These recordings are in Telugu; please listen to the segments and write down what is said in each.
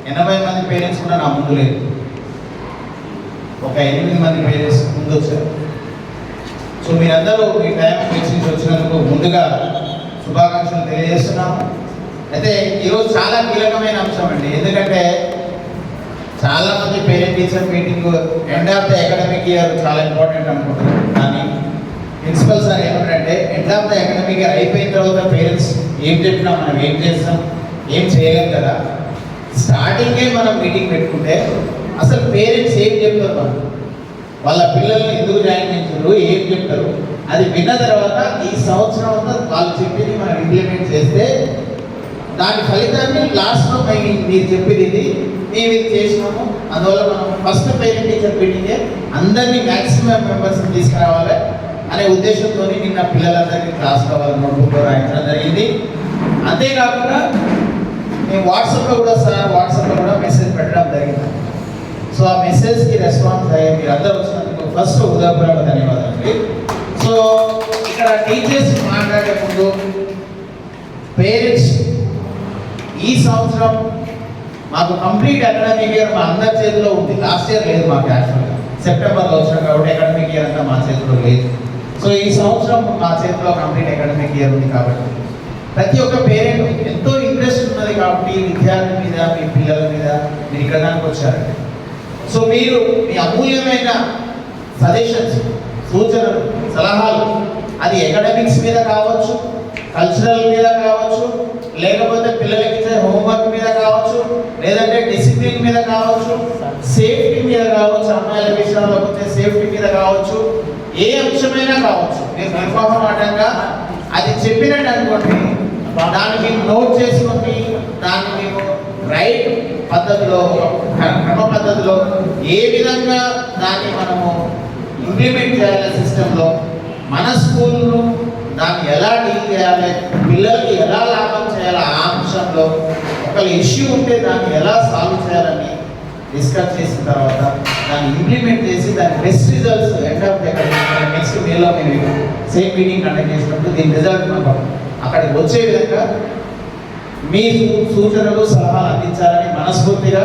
80 మంది పేరెంట్స్ కూడా నా ముందు లేదు, ఒక 8 మంది పేరెంట్స్ ముందు వచ్చారు. సో మీరందరూ మీ టైం వెచ్చించి వచ్చినందుకు ముందుగా శుభాకాంక్షలు తెలియజేస్తున్నాము. అయితే ఈరోజు చాలా కీలకమైన అంశం అండి, ఎందుకంటే చాలామంది parent teacher meeting end of the academic year చాలా ఇంపార్టెంట్ అనుకుంటున్నారు. కానీ ప్రిన్సిపల్ సార్ ఏమంటే end of the academic year అయిపోయిన తర్వాత పేరెంట్స్ ఏం చెప్పినా మనం ఏం చేస్తాం, ఏం చేయలేం కదా. స్టార్టింగే మనం మీటింగ్ పెట్టుకుంటే అసలు పేరెంట్స్ ఏం చెప్తారు, వాళ్ళ పిల్లల్ని ఎందుకు జాయిన్ చేస్తారు, ఏం చెప్తారు, అది విన్న తర్వాత ఈ సంవత్సరం అంతా వాళ్ళు చెప్పింది మనం ఇంప్లిమెంట్ చేస్తే దాని ఫలితాన్ని లాస్ట్లో మీరు చెప్పింది ఇది మేము ఇది చేసినాము. అందువల్ల మనం ఫస్ట్ పేరెంట్ టీచర్ మీటింగే అందరినీ మ్యాక్సిమం మెంబర్స్ని తీసుకురావాలి అనే ఉద్దేశంతో నిన్న పిల్లలందరికీ క్లాస్లో వాళ్ళ నోట్బుక్లో రాయించడం జరిగింది. అంతేకాకుండా నేను వాట్సాప్లో కూడా మెసేజ్ పెట్టడం జరిగింది. సో ఆ మెసేజ్కి రెస్పాన్స్ అయ్యి మీరు అందరూ వచ్చినందుకు ఫస్ట్ హృదయపూర్వక ధన్యవాదాలు. సో ఇక్కడ టీచర్స్ మాట్లాడే ముందు పేరెంట్స్ ఈ సంవత్సరం మాకు కంప్లీట్ అకాడమిక్ ఇయర్ మా అందరి చేతిలో ఉంది. లాస్ట్ ఇయర్ లేదు మాకు, యాక్చువల్గా సెప్టెంబర్లో వచ్చినాం కాబట్టి అకాడమిక్ ఇయర్ అంతా మా చేతిలో లేదు. సో ఈ సంవత్సరం మా చేతిలో కంప్లీట్ అకాడమిక్ ఇయర్ ఉంది కాబట్టి ప్రతి ఒక్క పేరెంట్ ఎంతో ఇంట్రెస్ట్ ఉన్నది కాబట్టి విద్యార్థి మీద, మీ పిల్లల మీద మీరు ఇక్కడ దానికి వచ్చారండి. సో మీరు మీ అమూల్యమైన సజెషన్స్, సూచనలు, సలహాలు అది అకాడమిక్స్ మీద కావచ్చు, కల్చరల్ మీద కావచ్చు, లేకపోతే పిల్లలకి ఇచ్చే హోంవర్క్ మీద కావచ్చు, లేదంటే డిసిప్లిన్ మీద కావచ్చు, సేఫ్టీ మీద కావచ్చు, అమ్మాయిల విషయంలో వచ్చే సేఫ్టీ మీద కావచ్చు, ఏ అంశమైనా కావచ్చు. మీరు నిర్మోహమాటంగా అది చెప్పినట్టు అనుకోండి, దానికి నోట్ చేసుకొని దాన్ని మేము రైట్ పద్ధతిలో, క్రమ పద్ధతిలో ఏ విధంగా దాన్ని మనము ఇంప్లిమెంట్ చేయాలి సిస్టంలో, మన స్కూల్ను దాన్ని ఎలా డీల్ చేయాలి, పిల్లలకి ఎలా లాభం చేయాలి, ఆ అంశంలో ఒక ఇష్యూ ఉంటే దాన్ని ఎలా సాల్వ్ చేయాలని డిస్కస్ చేసిన తర్వాత దాన్ని ఇంప్లిమెంట్ చేసి దాని best results end of the next మేలో మేము సేమ్ మీటింగ్ కండక్ట్ చేసినప్పుడు దీని రిజల్ట్ మనకు అక్కడికి వచ్చే విధంగా మీ సూచనలు, సలహాలు అందించాలని మనస్ఫూర్తిగా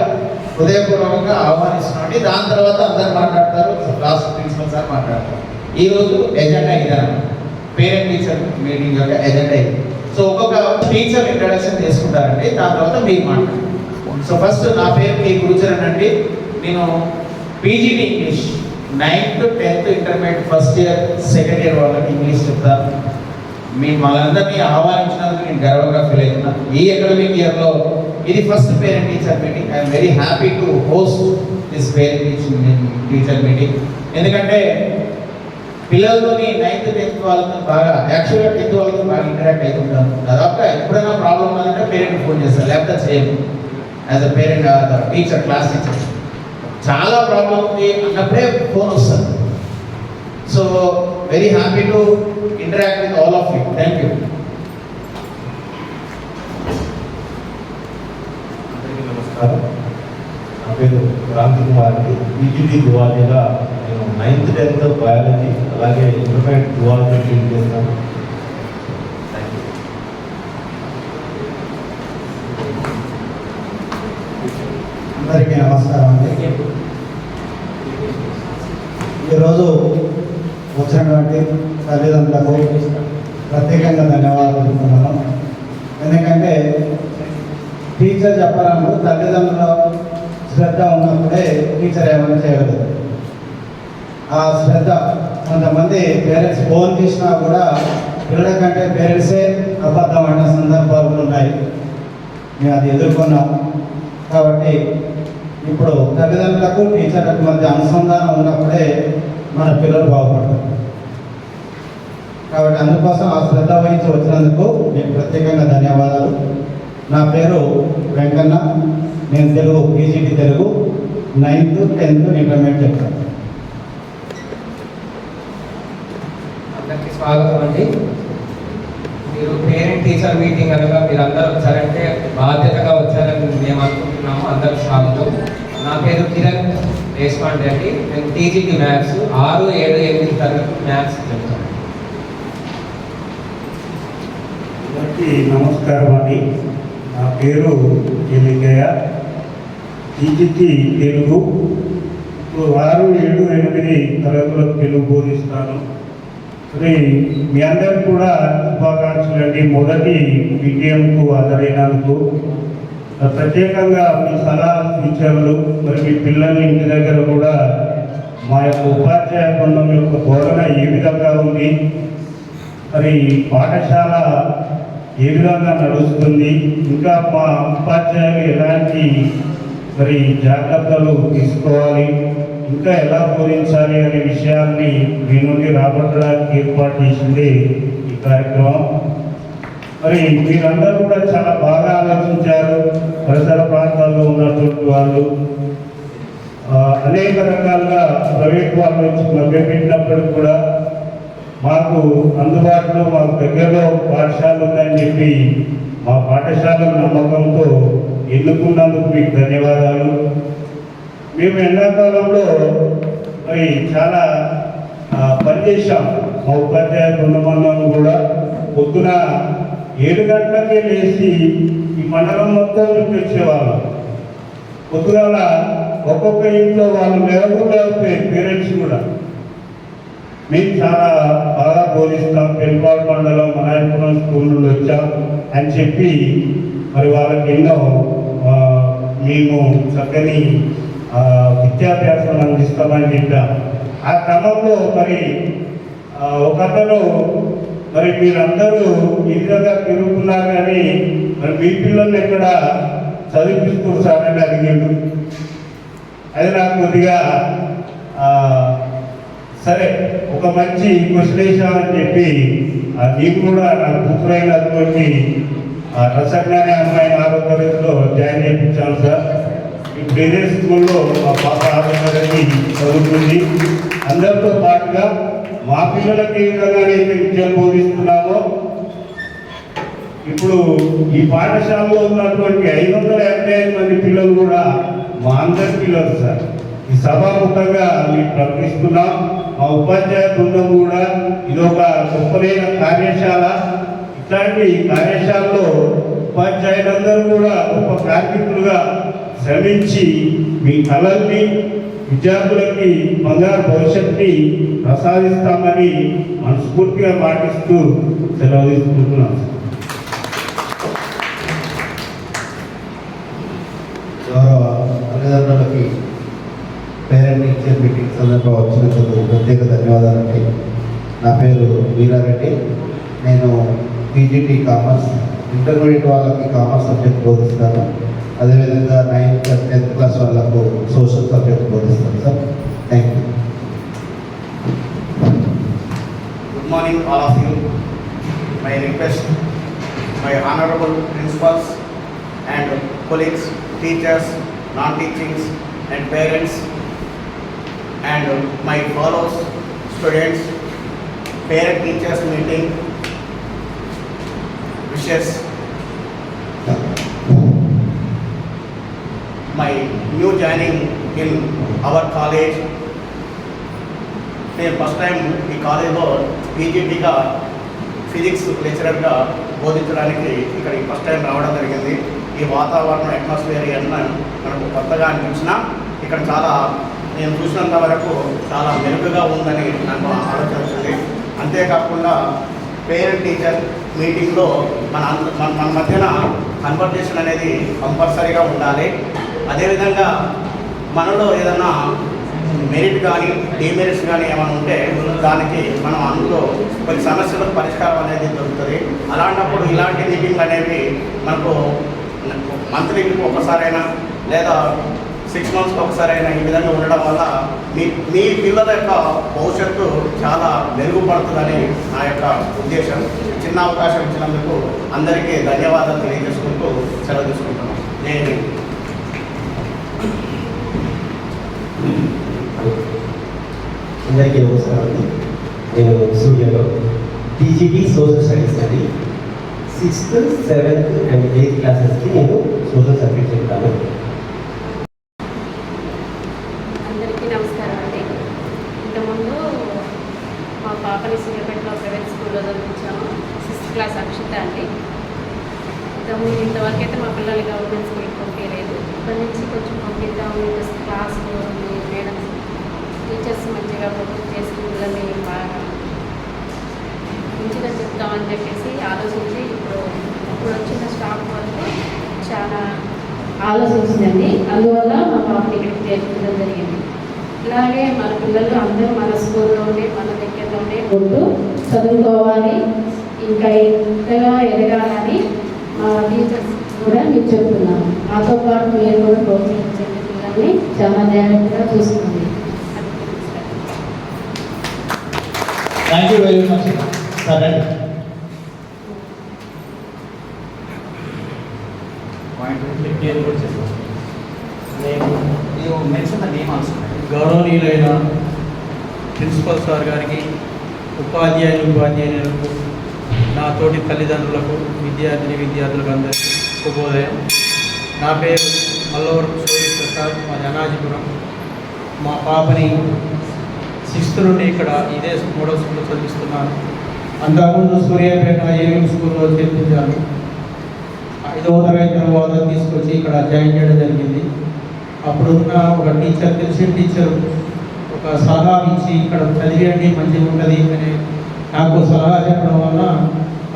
హృదయపూర్వకంగా ఆహ్వానిస్తున్నామండి. దాని తర్వాత అందరు మాట్లాడతారు, క్లాస్ ప్రిన్సిపల్ సార్ మాట్లాడతారు. ఈరోజు ఎజెండా ఇదన్నమాట, పేరెంట్ టీచర్ మీటింగ్ యొక్క ఎజెండా ఇది. సో ఒక్కొక్క టీచర్ ఇంట్రడక్షన్ చేసుకుంటారండి, దాని తర్వాత మీరు మాట్లాడతారు. సో ఫస్ట్ నా పేరు కే గురుచరణ్ అండి. నేను PGT English 9th to 10th intermediate first year, second year వాళ్ళకి ఇంగ్లీష్ చెప్తాను. మేము వాళ్ళందరినీ ఆహ్వానించినందుకు నేను గర్వంగా ఫీల్ అవుతున్నాను. ఈ అకాడమిక్ ఇయర్లో ఇది first parent teacher meeting. I'm very happy to host this parent teacher meeting. ఎందుకంటే పిల్లలతోని 9th 10th వాళ్ళతో బాగా, యాక్చువల్గా 10th వాళ్ళతో బాగా ఇంటరాక్ట్ అవుతుంటాను. దాదాపుగా ఎప్పుడైనా ప్రాబ్లం ఉందంటే పేరెంట్ ఫోన్ చేస్తారు, లేకపోతే చేయము. As a parent, teacher, class teacher చాలా ప్రాబ్లం ఉంది అన్నప్పుడే ఫోన్ వస్తుంది. So very happy to interact with all of you. Thank you. అందరికీ నమస్కారం. నా పేరు క్రాంతి కుమార్ అండి. పీజీటీ జువాలజీగా నేను 9th 10th బయాలజీ అలాగే ఇంటర్మీడియట్ జువాలజీ ఫీల్ చేస్తాను. అందరికీ నమస్కారం అండి. ఈరోజు వచ్చినటువంటి తల్లిదండ్రులకు ప్రత్యేకంగా ధన్యవాదాలు చెప్తున్నాను. ఎందుకంటే టీచర్ చెప్పాలన్నప్పుడు తల్లిదండ్రుల శ్రద్ధ ఉన్నప్పుడే టీచర్ ఏమైనా చేయగలదు. ఆ శ్రద్ధ కొంతమంది పేరెంట్స్ ఫోన్ తీసినా కూడా పిల్లల కంటే పేరెంట్సే అబద్ధం అన్న సందర్భాలు ఉన్నాయి. మేము అది ఎదుర్కొన్నాం. కాబట్టి ఇప్పుడు తల్లిదండ్రులకు టీచర్లకు మధ్య అనుసంధానం ఉన్నప్పుడే మన పిల్లలు బాగుపడతారు. కాబట్టి అందుకోసం ఆ శ్రద్ధ వహించి వచ్చినందుకు మీకు ప్రత్యేకంగా ధన్యవాదాలు. నా పేరు వెంకన్న. నేను Telugu, PGT Telugu 9th 10th intermediate చెప్తాను. అందరికీ స్వాగతం అండి. మీరు పేరెంట్ టీచర్ మీటింగ్ అనగా మీరు అందరూ వచ్చారంటే బాధ్యతగా వచ్చారని మేము అనుకుంటున్నాము. అందరూ స్వాగతం. నా పేరు కిరణ్ దేశపాండే అండి. నేను టీజీటీ మ్యాథ్స్ 6, 7, 8 తరగతి మ్యాథ్స్ చెప్తాను. అందరికీ నమస్కారం అండి. నా పేరు లింగయ్య. టీజీటీ తెలుగు. ఇప్పుడు 6, 7, 8 తరగతులకు తెలుగు బోధిస్తాను. మరి మీ అందరికి కూడా శుభాకాంక్షలు అండి. మొదటి విజయంకు హాజరైనందుకు ప్రత్యేకంగా మీ సలహాలు సూచనలు, మరి మీ పిల్లల్ని ఇంటి దగ్గర కూడా మా యొక్క ఉపాధ్యాయ బృందం యొక్క బోధన ఏ విధంగా ఉంది, మరి పాఠశాల ఏ విధంగా నడుస్తుంది, ఇంకా మా ఉపాధ్యాయులు ఎలాంటి మరి జాగ్రత్తలు తీసుకోవాలి, ఇంకా ఎలా బోధించాలి అనే విషయాన్ని మీ నుండి రాబట్టడానికి ఏర్పాటు చేసింది ఈ కార్యక్రమం. మరి మీరందరూ కూడా చాలా బాగా ఆలోచించారు. పరిసర ప్రాంతాల్లో ఉన్నటువంటి వాళ్ళు అనేక రకాలుగా ప్రైవేట్ వాళ్ళ నుంచి మభ్యపెట్టినప్పటికి కూడా మాకు అందుబాటులో మాకు దగ్గరలో పాఠశాలలు ఉన్నాయని చెప్పి మా పాఠశాల నమ్మకంతో ఎన్నుకున్నందుకు మీకు ధన్యవాదాలు. మేము ఎండాకాలంలో మరి చాలా పనిచేసాం. మా ఉపాధ్యాయ బృందమందరం కూడా పొద్దున 7 గంటలకే లేచి ఈ మండలం మొత్తం చూపించేవాళ్ళం. పొద్దుగాల ఒక్కొక్క ఇంట్లో వాళ్ళు లేకపోతే పేరెంట్స్ కూడా మేము చాలా బాగా బోధిస్తాం, పెళ్లిపాడు మండలం మనాయపురం స్కూల్ నుండి వచ్చాం అని చెప్పి మరి వాళ్ళకి ఎన్నో మేము చక్కని విద్యాభ్యాసం అందిస్తామని చెప్పాం. ఆ క్రమంలో మరి ఒకతను మరి మీరందరూ ఈ విధంగా తిరుగుతున్నారు కానీ మరి మీ పిల్లల్ని ఎక్కడ చదివిస్తూ సార్ అని అడిగాడు. అది నాకు కొద్దిగా సరే ఒక మంచి క్వశ్చన్ అని చెప్పి నీకు కూడా నా కూతురైనటువంటి రసజ్ఞాని అమ్మాయిని 6వ తరగతిలో జాయిన్ చేయించాను సార్. ఇప్పుడు ఇదే స్కూల్లో మా పాప 6వ తరగతి చదువుతుంది. అందరితో పాటుగా మా పిల్లలకి ఏ విధంగా అయితే విద్యను బోధిస్తున్నామో ఇప్పుడు ఈ పాఠశాలలో ఉన్నటువంటి 555 మంది పిల్లలు కూడా మా అందరి పిల్లలు సార్. ఈ సభాముఖంగా మీకు ప్రకటిస్తున్నాం. మా ఉపాధ్యాయ బృందం కూడా ఇదొక గొప్పదైన కార్యశాల. ఇట్లాంటి కార్యశాలలో ఉపాధ్యాయులందరూ కూడా గొప్ప కార్మికులుగా శ్రమించి మీ కళల్ని విద్యార్థులకి బంగారు భవిష్యత్తుని ప్రసాదిస్తామని మనస్ఫూర్తిగా పాటిస్తూ సెలవు తీసుకుంటున్నాం. గౌరవ తల్లిదండ్రులకి పేరెంట్ టీచర్ మీటింగ్ సందర్భంగా వచ్చినందుకు ప్రత్యేక ధన్యవాదాలండి. నా పేరు వీరారెడ్డి. నేను పీజీటీ కామర్స్, ఇంటర్మీడియట్ వాళ్ళకి కామర్స్ సబ్జెక్ట్ బోధిస్తాను. అదేవిధంగా 9th, 10th క్లాస్ వాళ్ళకు సోషల్ సబ్జెక్ట్ బోధిస్తాను sir. Thank you. Good morning all of you. My request, my honorable principals and colleagues, teachers, non-teachings and parents and my fellow students, parent teachers meeting wishes. My new joining in our college, నేను ఫస్ట్ టైం ఈ కాలేజ్లో పీజీటీగా ఫిజిక్స్ లెక్చరర్గా బోధించడానికి ఇక్కడికి ఫస్ట్ టైం రావడం జరిగింది. ఈ వాతావరణం అట్మాస్ఫియర్ అన్న మనకు కొత్తగా అనిపించినా ఇక్కడ చాలా నేను చూసినంత వరకు చాలా మెరుగ్గా ఉందని నాకు ఆలోచన వచ్చింది. అంతేకాకుండా పేరెంట్ టీచర్ మీటింగ్లో మన మధ్యన కన్వర్జేషన్ అనేది కంపల్సరీగా ఉండాలి. అదేవిధంగా మనలో ఏదైనా మెరిట్ కానీ డిమెరిట్స్ కానీ ఏమైనా ఉంటే దానికి మనం అందులో కొన్ని సమస్యలకు పరిష్కారం అనేది దొరుకుతుంది. అలాంటప్పుడు ఇలాంటి మీటింగ్లు అనేవి మనకు మంత్లీకి ఒకసారైనా లేదా 6 monthsకి ఒకసారైనా ఈ విధంగా ఉండడం వల్ల మీ పిల్లల యొక్క భవిష్యత్తు చాలా మెరుగుపడుతుందని నా యొక్క ఉద్దేశం. చిన్న అవకాశం ఇచ్చినందుకు అందరికీ ధన్యవాదాలు తెలియజేసుకుంటూ సెలవు తీసుకుంటున్నాను. నేను అందరికీ నమస్కారం అండి. నేను సూర్యలో టీజీటీ సోషల్ స్టడీస్ అండి. 6th, 7th and 8th క్లాసెస్కి నేను సోషల్ సబ్జెక్ట్ చెప్తాను. అందరికీ నమస్కారం అండి. ఇంతకుముందు మా పాపని సూర్యాపేటలో ప్రైవేట్ స్కూల్లో చదివించాము. 6th క్లాస్ అక్షిత అండి. ఇంతవరకు అయితే మా పిల్లలు గవర్నమెంట్ స్కూల్కి పంపించలేదు. ఇప్పటి నుంచి కొంచెం పంపించాలి మంచిగా ప్రొటెక్ట్ చేసి పిల్లల్ని బాగా మంచిగా చెప్తామని చెప్పేసి ఆలోచించి ఇప్పుడు వచ్చిన స్టాఫ్ వరకు చాలా ఆలోచించిందండి. అందువల్ల మా పాపని ఇక్కడికి చేర్చడం జరిగింది. ఇలాగే మన పిల్లలు అందరూ మన స్కూల్లోనే మన దగ్గరలోనే ఉంటూ చదువుకోవాలి, ఇంకా ఇంతగా ఎదగాలని మా టీచర్స్ కూడా మీకు చెప్తున్నాము. మాతో పాటు మీరు కూడా ప్రోత్సహించండి, పిల్లల్ని చాలా జాగ్రత్తగా చూసుకోండి. Thank you very much. సరే గౌరవనీయులైన ప్రిన్సిపల్ సార్ గారికి, ఉపాధ్యాయులకు, నా తోటి తల్లిదండ్రులకు, విద్యార్థులకు అందరికీ శుభోదయం. నా పేరు మల్లవరం సూర్య ప్రసాద్, మాది అనాజీపురం. మా పాపని 6th నుండి ఇక్కడ ఇదే మోడల్ స్కూల్లో చదివిస్తున్నాను. అంతకుముందు సూర్యాపేట ఏఎం స్కూల్లో చేర్పించాను. 5వ తరగతి తర్వాత తీసుకొచ్చి ఇక్కడ జాయిన్ చేయడం జరిగింది. అప్పుడున్న ఒక టీచర్, తెలిసిన టీచర్ ఒక సలహా ఇచ్చి ఇక్కడ చదివేయండి మంచిగా ఉంటుంది అని నాకు సలహా చెప్పడం వల్ల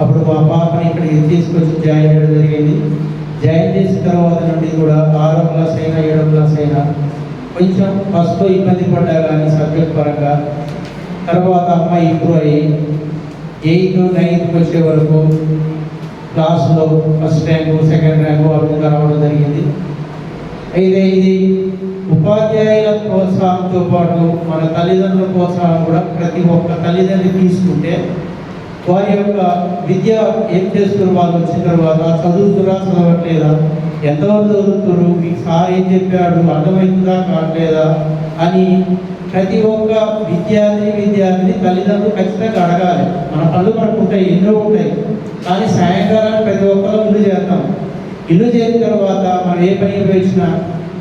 అప్పుడు మా పాపని ఇక్కడికి తీసుకొచ్చి జాయిన్ చేయడం జరిగింది. జాయిన్ చేసిన తర్వాత నుండి కూడా 6వ క్లాస్ అయినా 7వ క్లాస్ అయినా కొంచెం ఫస్ట్ ఇబ్బంది పడ్డా కానీ సబ్జెక్ట్ పరంగా, తర్వాత అమ్మాయి ఇంప్రూవ్ అయ్యి 8th 9th వచ్చే వరకు క్లాస్లో ఫస్ట్ ర్యాంకు, సెకండ్ ర్యాంకు ఆ విధంగా రావడం జరిగింది. అయితే ఇది ఉపాధ్యాయుల ప్రోత్సాహంతో పాటు మన తల్లిదండ్రుల ప్రోత్సాహం కూడా ప్రతి ఒక్క తల్లిదండ్రులు తీసుకుంటే వారి యొక్క విద్య ఏం చేస్తున్నారు, వాళ్ళు వచ్చిన తర్వాత చదువుతురా చదవట్లేదా, ఎంతవరకు చదువుతున్నారు, మీకు సార్ ఏం చెప్పాడు అర్థమవుతుందా కావట్లేదా అని ప్రతి ఒక్క విద్యార్థిని తల్లిదండ్రులు ఖచ్చితంగా అడగాలి. మన పనులు మనకు ఉంటాయి, ఎన్నో ఉంటాయి, కానీ సాయంకాలం ప్రతి ఒక్కరు ఇల్లు చేస్తాం. ఇల్లు చేసిన తర్వాత మనం ఏ పని వేసినా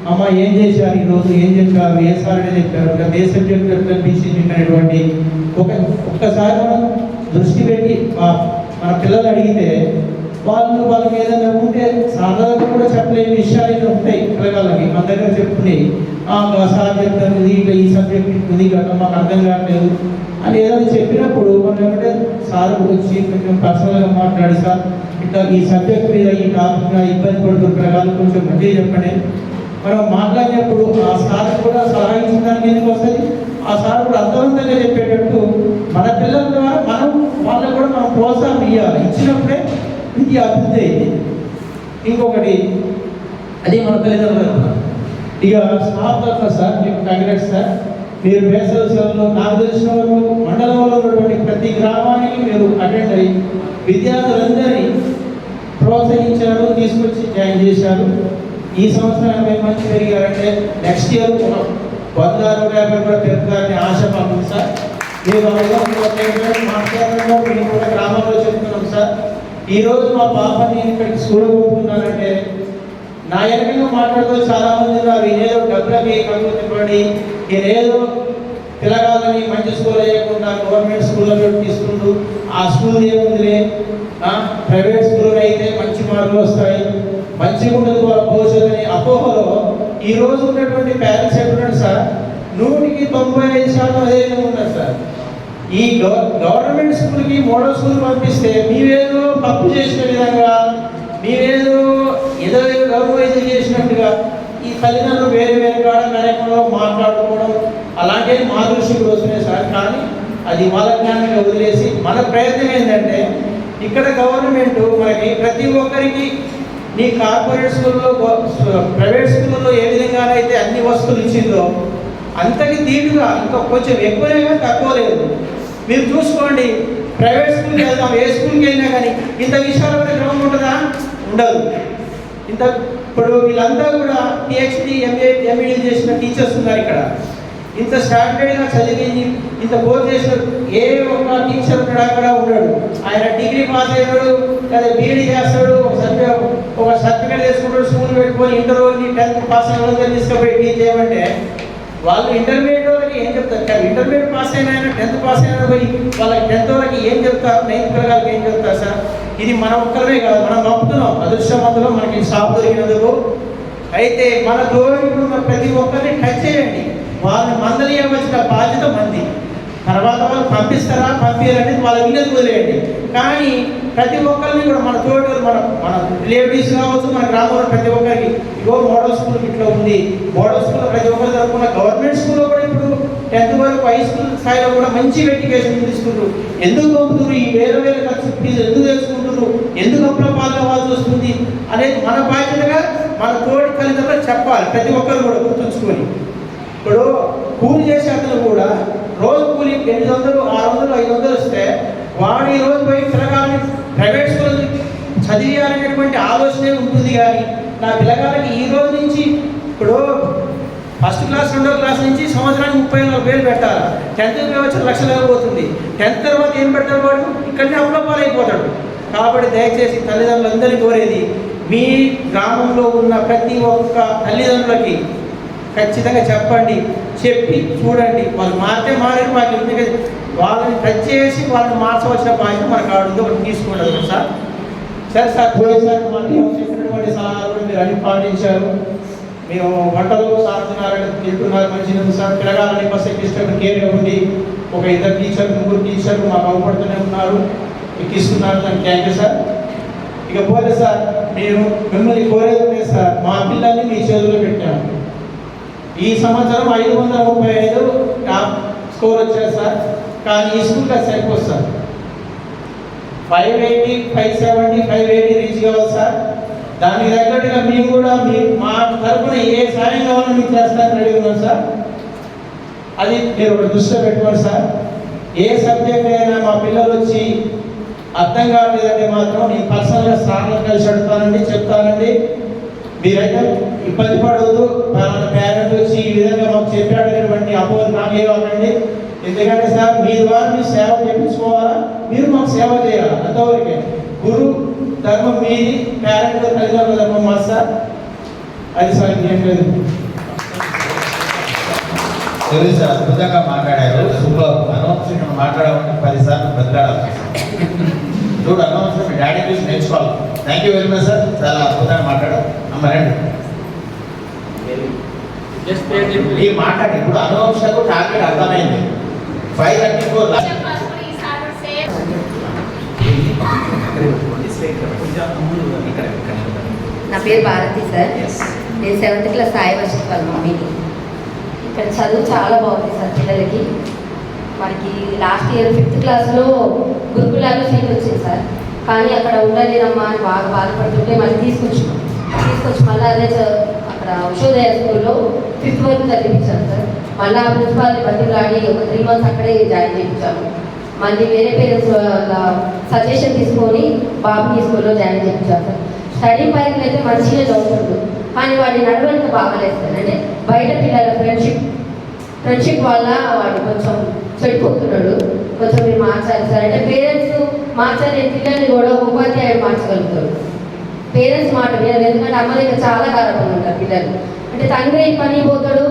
అమ్మ ఏం చేశారు ఈరోజు, ఏం చెప్పారు, ఏ సార్ చెప్పారు, ఏ సబ్జెక్ట్ కనిపించింది అనేటువంటి ఒక్కసారి మనం దృష్టి పెట్టి మన పిల్లలు అడిగితే వాళ్ళకి ఏదైనా ఉంటే సాధారణ కూడా చెప్పలేని విషయాలు ఏదో ఉంటాయి పిల్లగాళ్ళకి. మన దగ్గర చెప్పుకుని సార్ చెప్తాను ఇట్లా ఈ సబ్జెక్ట్ ఇది గట్రా మాకు అర్థం కావట్లేదు అని ఏదైనా చెప్పినప్పుడు మనం ఏమంటే సార్ వచ్చి కొంచెం పర్సనల్గా మాట్లాడి, సార్ ఇట్లా ఈ సబ్జెక్ట్ మీద ఈ టాపిక్ ఇబ్బంది పడుతున్న పిల్లగాళ్ళు కొంచెం మంచిగా చెప్పండి. మనం మాట్లాడినప్పుడు ఆ సార్ కూడా సలహా ఇచ్చిన దానికి ఎందుకు వస్తుంది, ఆ సార్ కూడా అర్థవంతంగా చెప్పేటట్టు మన పిల్లల ద్వారా వాళ్ళకు కూడా మనం ప్రోత్సాహం ఇవ్వాలి. ఇచ్చినప్పుడే విద్య అభివృద్ధి అయింది. ఇంకొకటి అది మన తల్లిదండ్రులు. ఇక స్టాఫ్ తరఫున సార్ మీకు కంగ్రాట్స్ సార్. మీరు వేసవి సెలవుల్లో నాకు తెలిసిన వరకు మండలంలో ఉన్నటువంటి ప్రతి గ్రామానికి మీరు అటెండ్ అయ్యి విద్యార్థులందరినీ ప్రోత్సహించారు, తీసుకొచ్చి జాయిన్ చేశారు. ఈ సంవత్సరం 80 మంది పెరిగారంటే నెక్స్ట్ ఇయర్ 150 కూడా పెరుగుతారని ఆశ పంపుతుంది సార్. మీరు మాట్లాడడం మేము కూడా గ్రామంలో చెప్తున్నాం సార్. ఈరోజు మా పాపని ఇక్కడికి స్కూల్ పోతున్నానంటే నా వెనకగా మాట్లాడుతూ చాలా మంది ఉన్నారు. నేనేదో డబ్బులకి కలుగుతూ పడి నేనేదో పిల్లగాలని మంచి స్కూల్ వేయకుండా గవర్నమెంట్ స్కూల్లో తీసుకుంటూ ఆ స్కూల్ ఏముందిలే, ప్రైవేట్ స్కూల్లో అయితే మంచి మార్కులు వస్తాయి, మంచిగా ఉండదు వాళ్ళ భవిష్యత్తు అని అపోహలో ఈరోజు ఉన్నటువంటి పేరెంట్స్ ఎక్కడున్నారు సార్, 100% అదే ఉన్నారు సార్. ఈ గవర్నమెంట్ స్కూల్కి మోడల్ స్కూల్ పంపిస్తే మీవేదో తప్పు చేసిన విధంగా, మీవేదో ఏదో గౌరవ చేసినట్టుగా ఈ తల్లిదండ్రులు వేరే కాడ కార్యక్రమంలో మాట్లాడుకోవడం అలాంటివి మా దృష్టికి వస్తున్నాయి సార్. కానీ అది వాళ్ళ జ్ఞానంగా వదిలేసి మన ప్రయత్నం ఏంటంటే ఇక్కడ గవర్నమెంట్ మనకి ప్రతి ఒక్కరికి నీ కార్పొరేట్ స్కూల్లో ప్రైవేట్ స్కూల్లో ఏ విధంగానైతే అన్ని వస్తువులు ఇచ్చిందో అంతకి దీటుగా ఇంకా కొంచెం ఎక్కువనే కానీ తక్కువ లేదు. మీరు చూసుకోండి, ప్రైవేట్ స్కూల్కి వెళ్దాం, ఏ స్కూల్కి వెళ్ళినా కానీ ఇంత విశాలమైన గ్రౌండ్ ఉంటుందా? ఉండదు. ఇప్పుడు వీళ్ళంతా కూడా పిహెచ్డి ఎంఏ చేసిన టీచర్స్ ఉన్నారు ఇక్కడ. ఇంత స్టాండర్డ్గా చదివి ఇంత కోర్స్ చేసిన ఏ ఒక్క టీచర్ ఉన్నాడు అక్కడ ఉన్నాడు. ఆయన డిగ్రీ పాస్ అయినాడు లేదా బీఈడీ చేస్తాడు, ఒక సర్టిఫికేట్ చేసుకుంటాడు, స్కూల్ పెట్టుకొని ఇంటర్ 10th పాస్ అయిన వాళ్ళని తీసుకుపోయి టీచ్ చేయమంటే వాళ్ళు ఇంటర్మీడియట్ వాళ్ళకి ఏం చెప్తారు? ఇంటర్మీడియట్ పాస్ అయిన 10th పాస్ అయిన పోయి వాళ్ళకి 10th వాళ్ళకి ఏం చెప్తారు, 9th పిల్లలకి ఏం చెప్తారు సార్? ఇది మనం ఒక్కరే కాదు, మనం నొప్పుతున్నాం అదృష్టవంతులు మనకి స్టాఫ్ దొరికినందుకు. అయితే మన తోడు ప్రతి ఒక్కరిని టచ్ చేయండి. వాళ్ళని మందలియవలసిన బాధ్యత మంది. తర్వాత వాళ్ళు పంపిస్తారా పంపించారనేది వాళ్ళ విలేజ్ వదిలేయండి. కానీ ప్రతి ఒక్కరిని కూడా మన తోడు మన రిలేటివ్స్ కావచ్చు, మన గ్రామంలో ప్రతి ఒక్కరికి ఇగో మోడల్ స్కూల్ ఇట్లా ఉంది, మోడల్ స్కూల్లో ప్రతి ఒక్కరు జరుపుకున్న గవర్నమెంట్ స్కూల్లో కూడా ఇప్పుడు 10th వరకు హై స్కూల్ స్థాయిలో కూడా మంచి ఎడ్యుకేషన్ ఇస్తున్నారు. ఎందుకు పంపుతున్నారు, ఈ వేరే ఖర్చు ఫీజు ఎందుకు తెలుసుకుంటున్నారు, ఎందుకు అప్పుల పాల్గొవాల్సి వస్తుంది అనేది మన బాధ్యతగా మన తోటి తల్లిదండ్రులు చెప్పాలి. ప్రతి ఒక్కరు కూడా గుర్తుంచుకొని ఇప్పుడు కూలి చేసే అతను కూడా రోజు కూలి 800, 600, 500 వస్తే వాడు ఈ రోజు పోయి పిల్లగాలని ప్రైవేట్ స్కూల్ చదివేయాలనేటువంటి ఆలోచనే ఉంటుంది. కానీ నా పిల్లగాలకి ఈ రోజు నుంచి ఇప్పుడు ఫస్ట్ క్లాస్ 2వ క్లాస్ నుంచి సంవత్సరానికి 34,000 పెట్టాలి. 10th వచ్చి లక్షలు పోతుంది. 10th తర్వాత ఏం పెడతాడు వాడు, ఇక్కడనే అప్పులపాలైపోతాడు. కాబట్టి దయచేసి తల్లిదండ్రులందరినీ కోరేది, మీ గ్రామంలో ఉన్న ప్రతి ఒక్క తల్లిదండ్రులకి ఖచ్చితంగా చెప్పండి, చెప్పి చూడండి. వాళ్ళు మారితే మారేది మాకు ఎందుకంటే వాళ్ళని టచ్ చేసి వాళ్ళని మార్చవలసిన బాధ్యత మనకు ఆడుంది. ఒకటి తీసుకుంటారు సార్. సరే సార్, పోయేసారి మనకి చెప్పినటువంటి సలహాలు కూడా మీరు అన్ని పాటించారు. మేము వంటలు సాగుతున్నారని తింటున్నారు, మంచిగా ఉంది సార్. పిల్లగాలని బస్ ఎక్కిస్తే కేర్గా ఉండి ఒక 2 టీచర్లు 3 టీచర్లు మాకు అవపడుతూనే ఉన్నారు, ఎక్కిస్తున్నారు. దానికి థ్యాంక్ యూ సార్. ఇకపోతే సార్, మేము మిమ్మల్ని కోరేది లేదు సార్, మా పిల్లల్ని మీ చేతుల్లో పెట్టాము. ఈ సంవత్సరం 535 టాప్ స్కోర్ వచ్చారు సార్. కానీ ఈ స్కూల్కి అది సరిపోదు సార్. 580, 570, 580 రీచ్ కావాలి సార్. దానికి తగ్గట్టుగా మేము కూడా మా తరఫున ఏ సాయం కావాలో మీకు చేస్తారని రెడీ ఉన్నాం సార్. అది మీరు ఒక దృష్టిలో పెట్టుకోండి సార్. ఏ సబ్జెక్ట్ అయినా మా పిల్లలు వచ్చి అర్థం కావట్లేదంటే మాత్రం నేను పర్సనల్గా సార్లు కలిసి అడుగుతానండి, చెప్తానండి. మీరైతే ఇబ్బంది పడవద్దు. పేరెంట్ వచ్చి ఈ విధంగా మాకు చెప్పాడనేటువంటి అపోహలు నాకేవాలండి. ఎందుకంటే సార్, మీ ద్వారా మీరు సేవ చేయించుకోవాలా, మీరు మాకు సేవ చేయాలి, అంతవరకే. గురు ధర్మం మీది, పేరెంట్ తల్లిదండ్రుల ధర్మం మా సార్. అది సార్, ఇంకేం లేదు. సార్ అద్భుతంగా మాట్లాడారు. సూపర్. అనవసరంగా మాట్లాడమంటే 10 సార్లు బతలాడాలి. చూడు, అనవసరం మీ డాడీ చూసి నేర్చుకోవాలి. Thank you very much sir, చాలా అద్భుతంగా మాట్లాడారు. అమ్మ రండి, మీరు మాట్లాడి. ఇప్పుడు అనవసరకు టార్గెట్ అర్థమైంది. 534 నా పేరు భారతి సార్. నేను 7th క్లాస్ సాయి వర్షిత్ వాళ్ళ మమ్మీని. ఇక్కడ చదువు చాలా బాగుంది సార్ పిల్లలకి. మనకి లాస్ట్ ఇయర్ 5th క్లాస్లో గురుకులాల్లో సీట్ వచ్చింది సార్. కానీ అక్కడ ఉండలేనమ్మా అని బాగా బాధపడుతుంటే మళ్ళీ తీసుకొచ్చి మళ్ళీ అదే అక్కడ ఉషోదయ స్కూల్లో 5th వరకు చదివించాను సార్. మళ్ళీ ఆ ప్రిన్సిపాల్ని బతిలాడి ఒక 3 months అక్కడే జాయిన్ చేయించాము. మళ్ళీ వేరే పేరెంట్స్ సజెషన్ తీసుకొని బాబుని స్కూల్లో జాయిన్ చేయించాము సార్. స్టడీ పరంగా అయితే మంచిగా చదువుతుంది, కానీ వాడి నడవడిక బాగాలేదు సార్. అంటే బయట పిల్లల ఫ్రెండ్షిప్ వల్ల వాడు కొంచెం చెడిపోతున్నాడు. కొంచెం మీరు మార్చాలి సార్. అంటే పేరెంట్స్ మార్చలేని పిల్లల్ని కూడా ఉపాధ్యాయుడు మార్చగలుగుతాడు. పేరెంట్స్ మాట వినరు, ఎందుకంటే అమ్మ దగ్గర చాలా గారాబంగా ఉంటారు పిల్లలు. అంటే తండ్రి పని పోతాడు,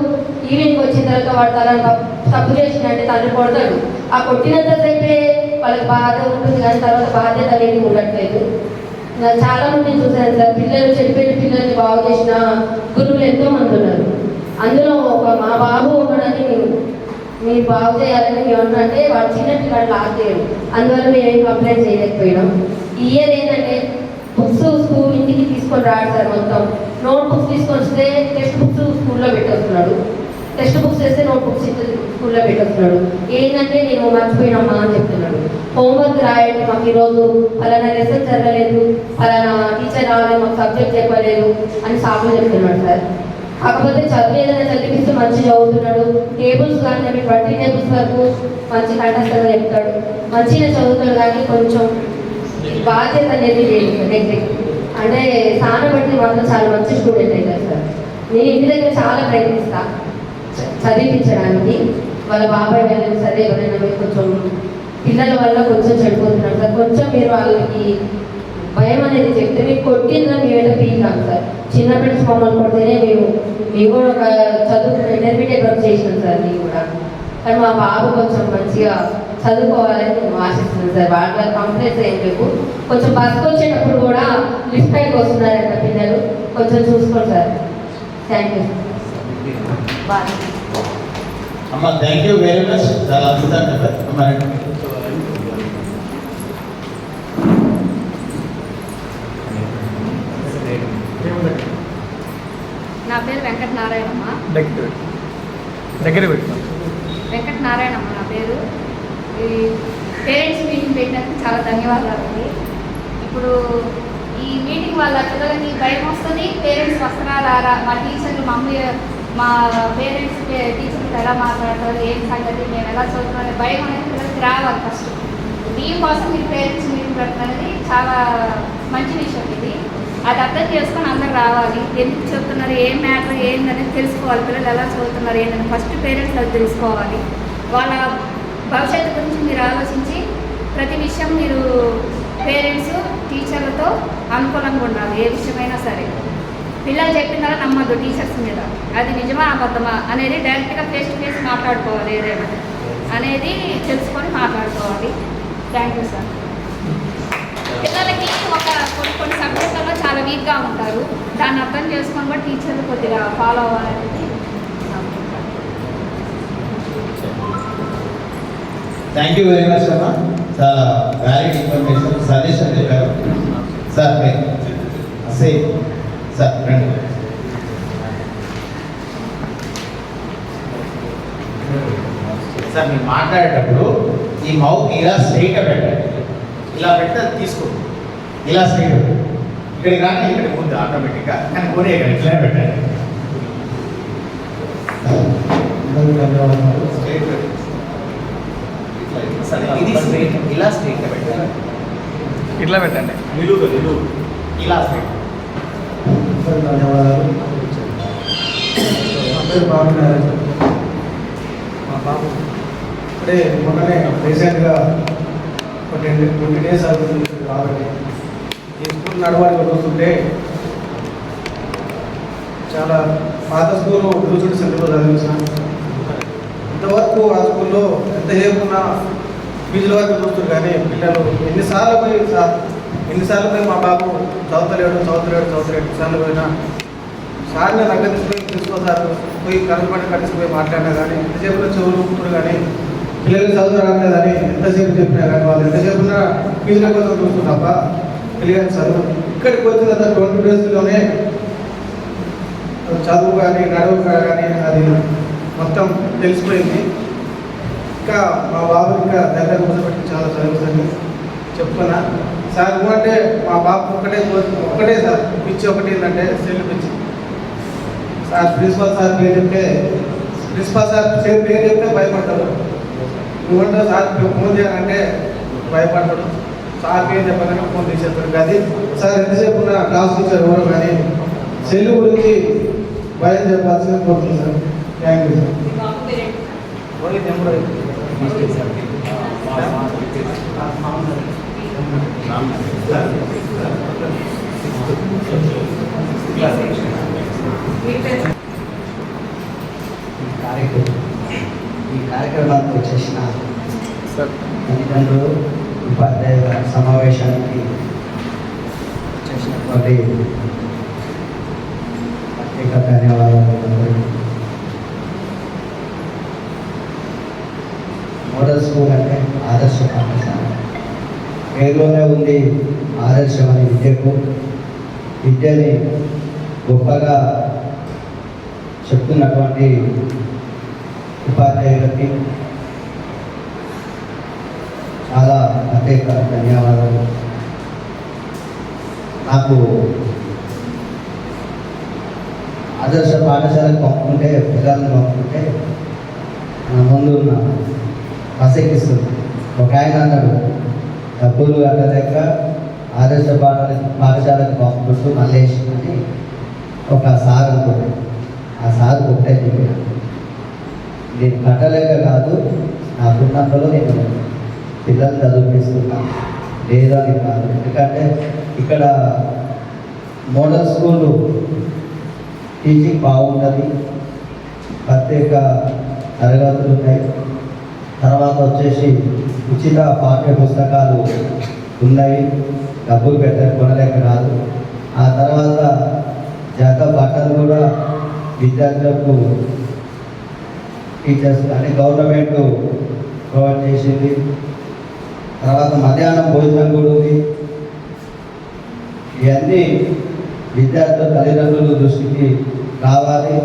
ఈవినింగ్ వచ్చిన తర్వాత వాడు తనని తప్పు చేసినట్టే తండ్రి కొడతాడు. ఆ కొట్టినంతసేపే వాళ్ళకి బాధ ఉంటుంది, కానీ తర్వాత బాధ్యత అనేది ఉండట్లేదు. చాలా మంది చూసాను సార్, పిల్లలు చెడిపోయిన పిల్లల్ని బాగు చేసిన గురువులు ఎంతో మంది ఉన్నారు. అందులో మా బాబు ఉన్నాడని మీరు బాగు చేయాలని మేము అంటే వాడు చిన్న పిల్లలు లాస్ట్ చేయడు. అందువల్ల మేము ఏం కంప్లైంట్ చేయలేకపోయినాం. ఈ ఇయర్ ఏంటంటే బుక్స్ స్కూల్ ఇంటికి తీసుకొని రాడు సార్. మొత్తం నోట్ బుక్స్ తీసుకొని వస్తే టెక్స్ట్ బుక్స్ స్కూల్లో పెట్టేస్తున్నాడు, టెక్స్ట్ బుక్స్ వేస్తే నోట్ బుక్స్ స్కూల్లో పెట్టేస్తున్నాడు. ఏంటంటే నేను మర్చిపోయినమ్మా అని చెప్తున్నాడు. హోంవర్క్ రాయండి, మాకు ఈరోజు ఫలానా లెసన్ చదవలేదు, ఫలానా టీచర్ రాలేదు, మాకు సబ్జెక్ట్ చెప్పలేదు అని సాకులు చెప్తున్నాడు సార్. కాకపోతే చదువు ఏదైనా చదివిస్తే మంచి చదువుతున్నాడు. టేబుల్స్ కానీ 20 టేబుల్స్ వరకు మంచి కంఠస్థంగా చెప్తాడు, మంచిగా చదువుతాడు. కానీ కొంచెం బాధ్యత అనేది లేదు నెగ్లెక్ట్. అంటే స్థానం బట్టి మాత్రం చాలా మంచి స్టూడెంట్ అవుతారు సార్. నేను ఇంటి దగ్గర చాలా ప్రయత్నిస్తా చదివించడానికి. వాళ్ళ బాబాయ్ వెళ్ళిన సరే ఎవరైనా మీరు కొంచెం పిల్లల వల్ల కొంచెం చెడిపోతున్నారు సార్. కొంచెం మీరు వాళ్ళకి భయం అనేది చెప్తే మీకు కొట్టిందని మేమైతే ఫీల్ కాదు సార్. చిన్నప్పటి మమ్మల్ని కొడితేనే మేము కూడా ఒక చదువు ఇంటర్మీడియట్ వర్క్ చేసినాం సార్. మేము కూడా, కానీ మా బాబు కొంచెం మంచిగా చదువుకోవాలని నేను ఆశిస్తున్నాను సార్. వాళ్ళ కంప్లైంట్స్ ఏం లేవు. కొంచెం బస్కి వచ్చేటప్పుడు కూడా లిఫ్ట్ పైకి వస్తున్నారంట పిల్లలు, కొంచెం చూసుకోండి సార్. Thank you. బాయ్. అమ్మ థ్యాంక్ యూ వెరీ మచ్, చాలా అద్భుతంగా చెప్పారు. అమ్మ రండి. నా పేరు వెంకట నారాయణమ్మ. దగ్గర పెట్టుకో. వెంకట నారాయణమ్మ నా పేరు. ఈ పేరెంట్స్ మీటింగ్ పెట్టినందుకు చాలా ధన్యవాదాలండి. ఇప్పుడు ఈ మీటింగ్ వల్ల పిల్లలకి భయం వస్తుంది. పేరెంట్స్ వస్త్రాల మా టీచర్లు మా పేరెంట్స్ టీచర్లతో ఎలా మాట్లాడతారు, ఏం సంగతి, మేము ఎలా చదువుతున్నాం భయం అనేది పిల్లలకి రావాలి ఫస్ట్. దీనికోసం మీరు పేరెంట్స్ మీటింగ్ పెట్టినది చాలా మంచి విషయం. ఇది అది అర్థం చేసుకొని అందరు రావాలి. ఎందుకు చెప్తున్నారు, ఏం మ్యాటర్ ఏందనేది తెలుసుకోవాలి. పిల్లలు ఎలా చదువుతున్నారు ఏంటని ఫస్ట్ పేరెంట్స్ అది తెలుసుకోవాలి. వాళ్ళ భవిష్యత్తు గురించి మీరు ఆలోచించి ప్రతి విషయం మీరు పేరెంట్స్ టీచర్లతో అనుకూలంగా ఉండాలి. ఏ విషయమైనా సరే పిల్లలు చెప్పిన నమ్మద్దు టీచర్స్ మీద. అది నిజమా అబద్ధమా అనేది డైరెక్ట్గా ఫేస్ టు ఫేస్ మాట్లాడుకోవాలి. ఏదైనా అనేది తెలుసుకొని మాట్లాడుకోవాలి. Thank you sir. పిల్లలకి కొన్ని సబ్జెక్టులలో చాలా వీక్గా ఉంటారు. దాన్ని అర్థం చేసుకొని కూడా టీచర్లు కొద్దిగా ఫాలో అవ్వాలనేది. థ్యాంక్ యూ వెరీ మచ్ అమ్మా, చాలా వ్యాలిడ్ ఇన్ఫర్మేషన్ సజెషన్ చెప్పారు. సార్ సార్ రండి. సార్ మీరు మాట్లాడేటప్పుడు ఈ మౌత్ ఇలా స్ట్రైట్గా పెట్టండి. ఇలా పెడితే అది తీసుకోండి. ఇలా స్ట్రైట్ ఇక్కడికి రాని ఇక్కడికి ఉంది ఆటోమేటిక్గా, కానీ పోనీ ఇక్కడ ఇట్లా పెట్టండి. స్ట్రైట్ ఇది స్ట్రైట్, ఇలా స్ట్రైట్గా పెట్టండి. ఇట్లా పెట్టండి. ఇలా స్ట్రైట్. ధన్యవాదాలు. నా పేరు బాబునారాయణ. మా బాబు ఇప్పుడే మొన్ననే రీసెంట్గా ఒక 20 days అవుతుంది కాబట్టి ఈ స్కూల్ నడవడికి వస్తుంటే చాలా పాత స్కూలు గురుచుడి సెంటర్లో చదివించిన. ఇంతవరకు ఆ స్కూల్లో ఎంతసేపు ఉన్న ఫీజుల వరకు చూస్తారు కానీ పిల్లలు ఎన్నిసార్లు పోయి మా బాబు చదువుతలేడు సార్లు పోయినా సార్ని దగ్గర తీసుకుపోయి ప్రిన్సిపల్ సార్ పోయి కనుపడి కట్టించిపోయి మాట్లాడినా కానీ ఎంతసేపు చెవులు ఊపుతున్నారు కానీ పిల్లలు చదువు రాలేదని ఎంతసేపు చెప్పినా కానీ వాళ్ళు ఎంతసేపు ఉన్న ఫీజుల కోసం చూస్తున్నారు తప్ప పిల్లలు చదువు ఇక్కడికి వచ్చిన తర్వాత 20 daysలోనే చదువు కానీ నడువు కానీ అది మొత్తం తెలిసిపోయింది. ఇంకా మా బాబు ఇంకా దగ్గర కూర్చోబెట్టి చాలా చదువుతుంది చెప్తున్నా సార్. అంటే మా బాబు ఒకటే సార్ పిచ్చి ఒకటి ఏంటంటే సెల్ పిచ్చి. సార్ ప్రిన్సిపల్ సార్ పేరు చెప్తే భయపడతాడు. నువ్వంటే సార్ ఫోన్ చేయాలంటే భయపడతాడు. సార్ పేరు చెప్పగానే ఫోన్ తీసేస్తాడు. అది సార్ ఎంతసేపు ఉన్న క్లాస్ టీచర్ ఎవరు కానీ సెల్ గురించి భయం చెప్పాల్సింది కోరుతుంది సార్. థ్యాంక్ యూ ఈ కార్యక్రమానికి వచ్చేసిన తల్లిదండ్రులు ఉపాధ్యాయుల సమావేశానికి వచ్చేసినటువంటి ప్రత్యేక ధన్యవాదాలు. మోడల్ స్కూల్ అంటే ఆదర్శ పాఠశాల పేరులోనే ఉంది ఆదర్శం అనే విద్యని గొప్పగా చెప్తున్నటువంటి ఉపాధ్యాయులకి చాలా ప్రత్యేక ధన్యవాదాలు. నాకు ఆదర్శ పాఠశాలకు పంపుకుంటే పిల్లల్ని పంపుకుంటే నా ముందు ఉన్న ప్రసక్తిస్తుంది. ఒక ఆయన అన్నాడు డబ్బులు కట్టలేక ఆదర్శ పాఠశాలకు పంపుకుంటూ మల్లేష్ అని ఒక సార్ అనుకుంటే ఆ సార్ ఒకటే చెప్పాను, నేను కట్టలేక కాదు నాకున్నంతలో నేను పిల్లల్ని చదివిస్తున్నా లేదా అని కాదు. ఎందుకంటే ఇక్కడ మోడల్ స్కూలు టీచింగ్ బాగుంటుంది, ప్రత్యేక తరగతులు ఉన్నాయి. తర్వాత వచ్చేసి ఉచిత పాఠ్య పుస్తకాలు ఉన్నాయి, డబ్బులు కొనలేక రాదు. ఆ తర్వాత జత బట్టలు కూడా విద్యార్థులకు టీచర్స్ అంటే గవర్నమెంట్ ప్రొవైడ్ చేసింది. తర్వాత మధ్యాహ్నం భోజనం కూడా ఉంది. ఇవన్నీ విద్యార్థుల తల్లిదండ్రుల దృష్టికి రావాలి.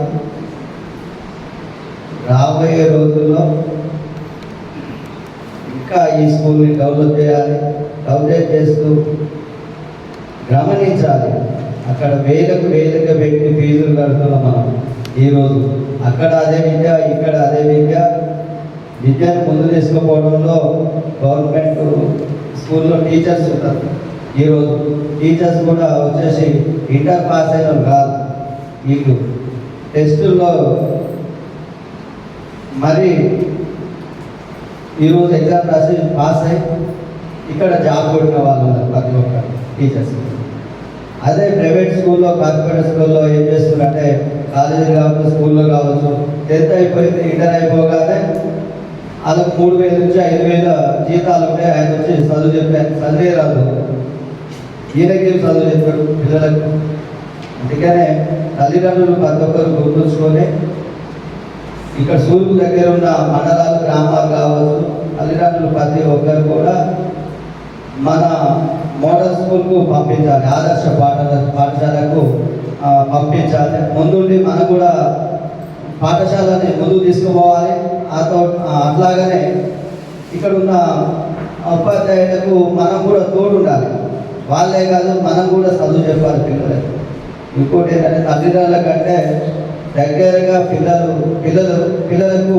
రాబోయే రోజుల్లో ఇంకా ఈ స్కూల్ని డెవలప్ చేయాలి. డెవలప్ చేస్తూ గమనించాలి. అక్కడ వేలకు పెట్టి ఫీజులు కడుతున్నాం మనం ఈరోజు. అక్కడ అదే విద్య, ఇక్కడ అదే విద్య. విద్యను ముందు తీసుకుపోవడంలో గవర్నమెంట్ స్కూల్లో టీచర్స్ ఉంటారు. ఈరోజు టీచర్స్ కూడా వచ్చేసి ఇంటర్ పాస్ అయిన కాదు, వీళ్ళు టెస్టుల్లో మరి ఈరోజు ఎగ్జామ్ రాసి పాస్ అయ్యి ఇక్కడ జాబ్ కొట్టిన వాళ్ళు ఉన్నారు ప్రతి ఒక్క టీచర్స్. అదే ప్రైవేట్ స్కూల్లో, కార్పొరేట్ స్కూల్లో ఏం చేస్తున్నారంటే కాలేజీ కావచ్చు, స్కూల్లో కావచ్చు, 10th అయిపోయింది, ఇంటర్ అయిపోగానే వాళ్ళకు 3,000 నుంచి 5,000 జీతాలు ఉంటాయి. ఆయన వచ్చి చదువు చెప్పాను, చదివే రాదు. ఈయనకి చదువు చెప్పాడు పిల్లలకు. అందుకనే తల్లిదండ్రులు ప్రతి ఒక్కరు గుర్తుంచుకొని ఇక్కడ సూర్పు దగ్గర ఉన్న మండలాలు, గ్రామాలు కావచ్చు, తల్లిదండ్రులు ప్రతి ఒక్కరు కూడా మన మోడల్ స్కూల్కు పంపించాలి, ఆదర్శ పాఠశాలకు పంపించాలి. ముందుండి మనం కూడా పాఠశాలని ముందుకు తీసుకుపోవాలి. అట్లాగనే ఇక్కడ ఉన్న ఉపాధ్యాయులకు మనం కూడా తోడు ఉండాలి. వాళ్ళే కాదు, మనం కూడా చదువు చెప్పాలి పిల్లలకు. ఇంకోటి ఏంటంటే తల్లిదండ్రుల కంటే దగ్గరగా పిల్లలకు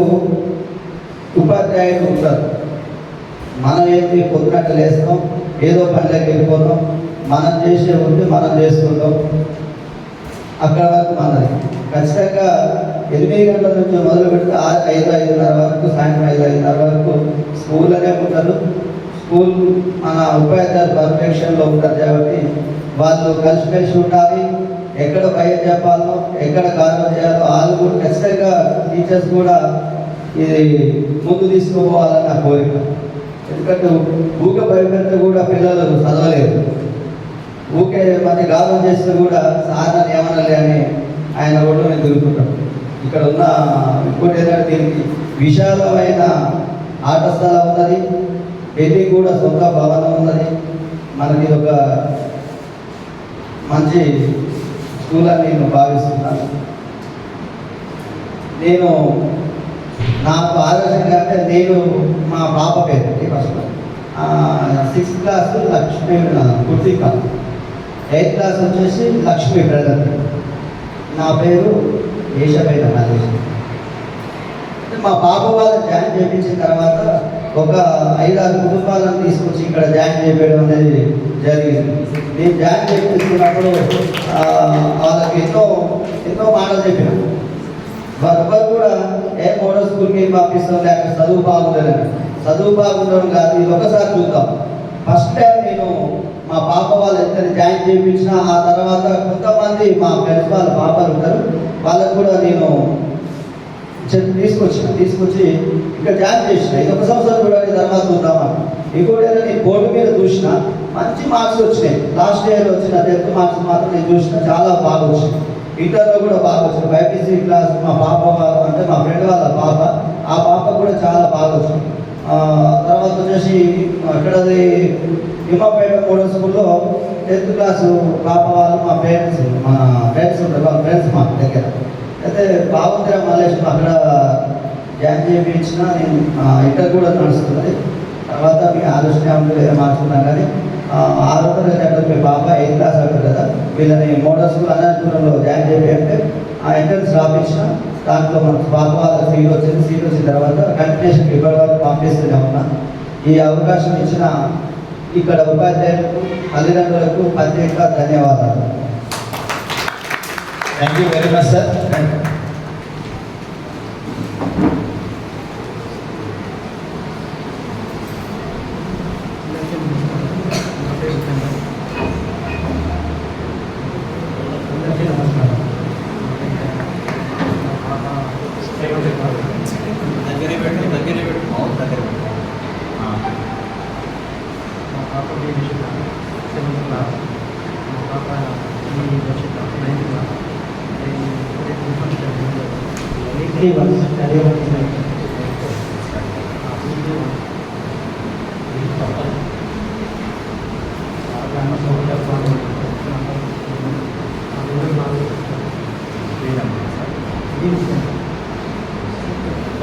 ఉపాధ్యాయులు ఉంటారు. మనం ఏంటి పొద్దునట్టు లేస్తాం, ఏదో పనిలోకి వెళ్ళిపోతాం, మనం చేసే ఉంటే మనం చేసుకుంటాం. అక్కడ వరకు మనది ఖచ్చితంగా 8 గంటల నుంచి మొదలు పెడితే 5:30 వరకు, సాయంత్రం 5:30 వరకు స్కూల్లోనే ఉంటారు. స్కూల్ మన ఉపాధ్యాయులు పర్ఫెక్షన్లో ఉంటారు కాబట్టి వాళ్ళు కలిసిమెలిసి ఉండాలి. ఎక్కడ భయం చెప్పాలో, ఎక్కడ కారణం చేయాలో వాళ్ళు కూడా ఖచ్చితంగా టీచర్స్ కూడా ఇది ముందు తీసుకోవాలని నా కోరిక. ఎందుకంటే ఊకే భయపెడితే కూడా పిల్లలు చదవలేదు. ఊకే మంచి గాబం చేస్తే కూడా సాధారణ ఏమనలే అని ఆయన రోడ్డు మీద తిరుగుతుంటాడు. ఇక్కడ ఉన్న ఇంకోటి ఏంటంటే దీనికి విశాలమైన ఆట స్థలం ఉన్నది, పెళ్ళి కూడా సొంత భవనం ఉన్నది. మనకి ఒక మంచి స్కూల్ అని నేను భావిస్తున్నాను. నేను నాకు ఆదర్శంగా అంటే నేను మా పాప పేరు first 6th class Lakshmi Kurthika, 8th class వచ్చేసి లక్ష్మీ బ్రదర్. నా పేరు ఏషపేట మహేష్. మా పాప వాళ్ళు జాయిన్ చేయించిన తర్వాత ఒక 5-6 కుటుంబాలను తీసుకొచ్చి ఇక్కడ జాయిన్ చేయడం అనేది జరిగింది. నేను జాయిన్ చేయించుకున్నప్పుడు వాళ్ళకి ఎన్నో మాటలు చెప్పిన. వారెవ్వరు కూడా మోడల్ స్కూల్కి పంపిస్తాం లేక చదువు బాగుందని. చదువు బాగుండడం కాదు, ఇది ఒకసారి చూద్దాం. ఫస్ట్ టైం నేను మా పాప వాళ్ళు ఎంత జాయిన్ చేయించిన, ఆ తర్వాత కొంతమంది మా ఫ్రెండ్స్ వాళ్ళ పాపలు ఉంటారు, వాళ్ళకు కూడా నేను తీసుకొచ్చి ఇక్కడ జాయిన్ చేసిన. ఇది 1 సంవత్సరం కూడా తర్వాత చూద్దామని. ఇంకోటి ఏదైనా నేను బోర్డు మీద చూసిన మంచి మార్క్స్ వచ్చినాయి. లాస్ట్ ఇయర్ వచ్చిన 10th మార్క్స్ మాత్రం నేను చూసిన చాలా బాగా వచ్చినాయి. ఇంటర్లో కూడా బాగా వచ్చింది. బైపీసీ క్లాస్ మా పాప అంటే మా ఫ్రెండ్ వాళ్ళ పాప, ఆ పాప కూడా చాలా బాగా వచ్చింది. తర్వాత వచ్చేసి అక్కడది నిమ్మపేట మోడల్ స్కూల్లో 10th క్లాసు పాప వాళ్ళు మా ఫ్రెండ్స్ ఉంటారు, వాళ్ళ ఫ్రెండ్స్ మా దగ్గర. అయితే బాగుందిరా మల్లేష్, అక్కడ జాయిన్ చేయించిన. నేను ఇంటర్ కూడా నడుస్తుంది. తర్వాత మీ ఆలోచన ఉంటే మార్చుకున్నాను. కానీ 6వ తరగతి అంటే మీ పాప 8th క్లాస్ అంటారు కదా, వీళ్ళని మోడల్ స్కూల్ అనంతపురంలో జాయిన్ చేయాలంటే ఆ ఎంట్రన్స్ రాపించిన. దాంట్లో మనకు పాప వాళ్ళ సీట్ వచ్చిన తర్వాత కంటిన్యూషన్ ఇప్పటి వరకు పంపిస్తూనే ఉన్నా. ఈ అవకాశం ఇచ్చిన ఇక్కడ ఉపాధ్యాయులకు, తల్లిదండ్రులకు ప్రత్యేక ధన్యవాదాలు. Thank you very much sir. Three months,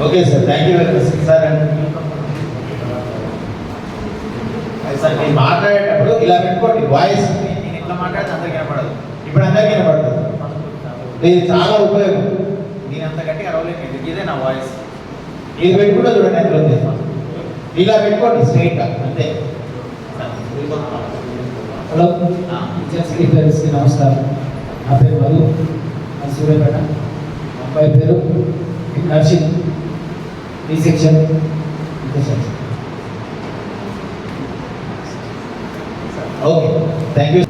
okay sir, thank you very much sir. Sir మీరు మాట్లాడేటప్పుడు ఇలా పెట్టుకోండి వాయిస్. నేను ఇట్లా మాట్లాడితే అందరికీ వినపడదు, ఇప్పుడు అందరికీ వినపడుతుంది. ఇది చాలా ఉపయోగం. నేను అంత గట్టిగా అరవలేదు, ఇదే నా వాయిస్. ఇది పెట్టుకుంటే చూడండి ఎంత ఉంది. ఇలా పెట్టుకోండి స్ట్రైట్గా అంతే. హలో టీచర్స్కి ఫ్రెండ్స్కి నమస్కారం. నా పేరు మధు, నా సూర్యాపేట. మా అబ్బాయి పేరు Narsing, B section. Okay, thank you.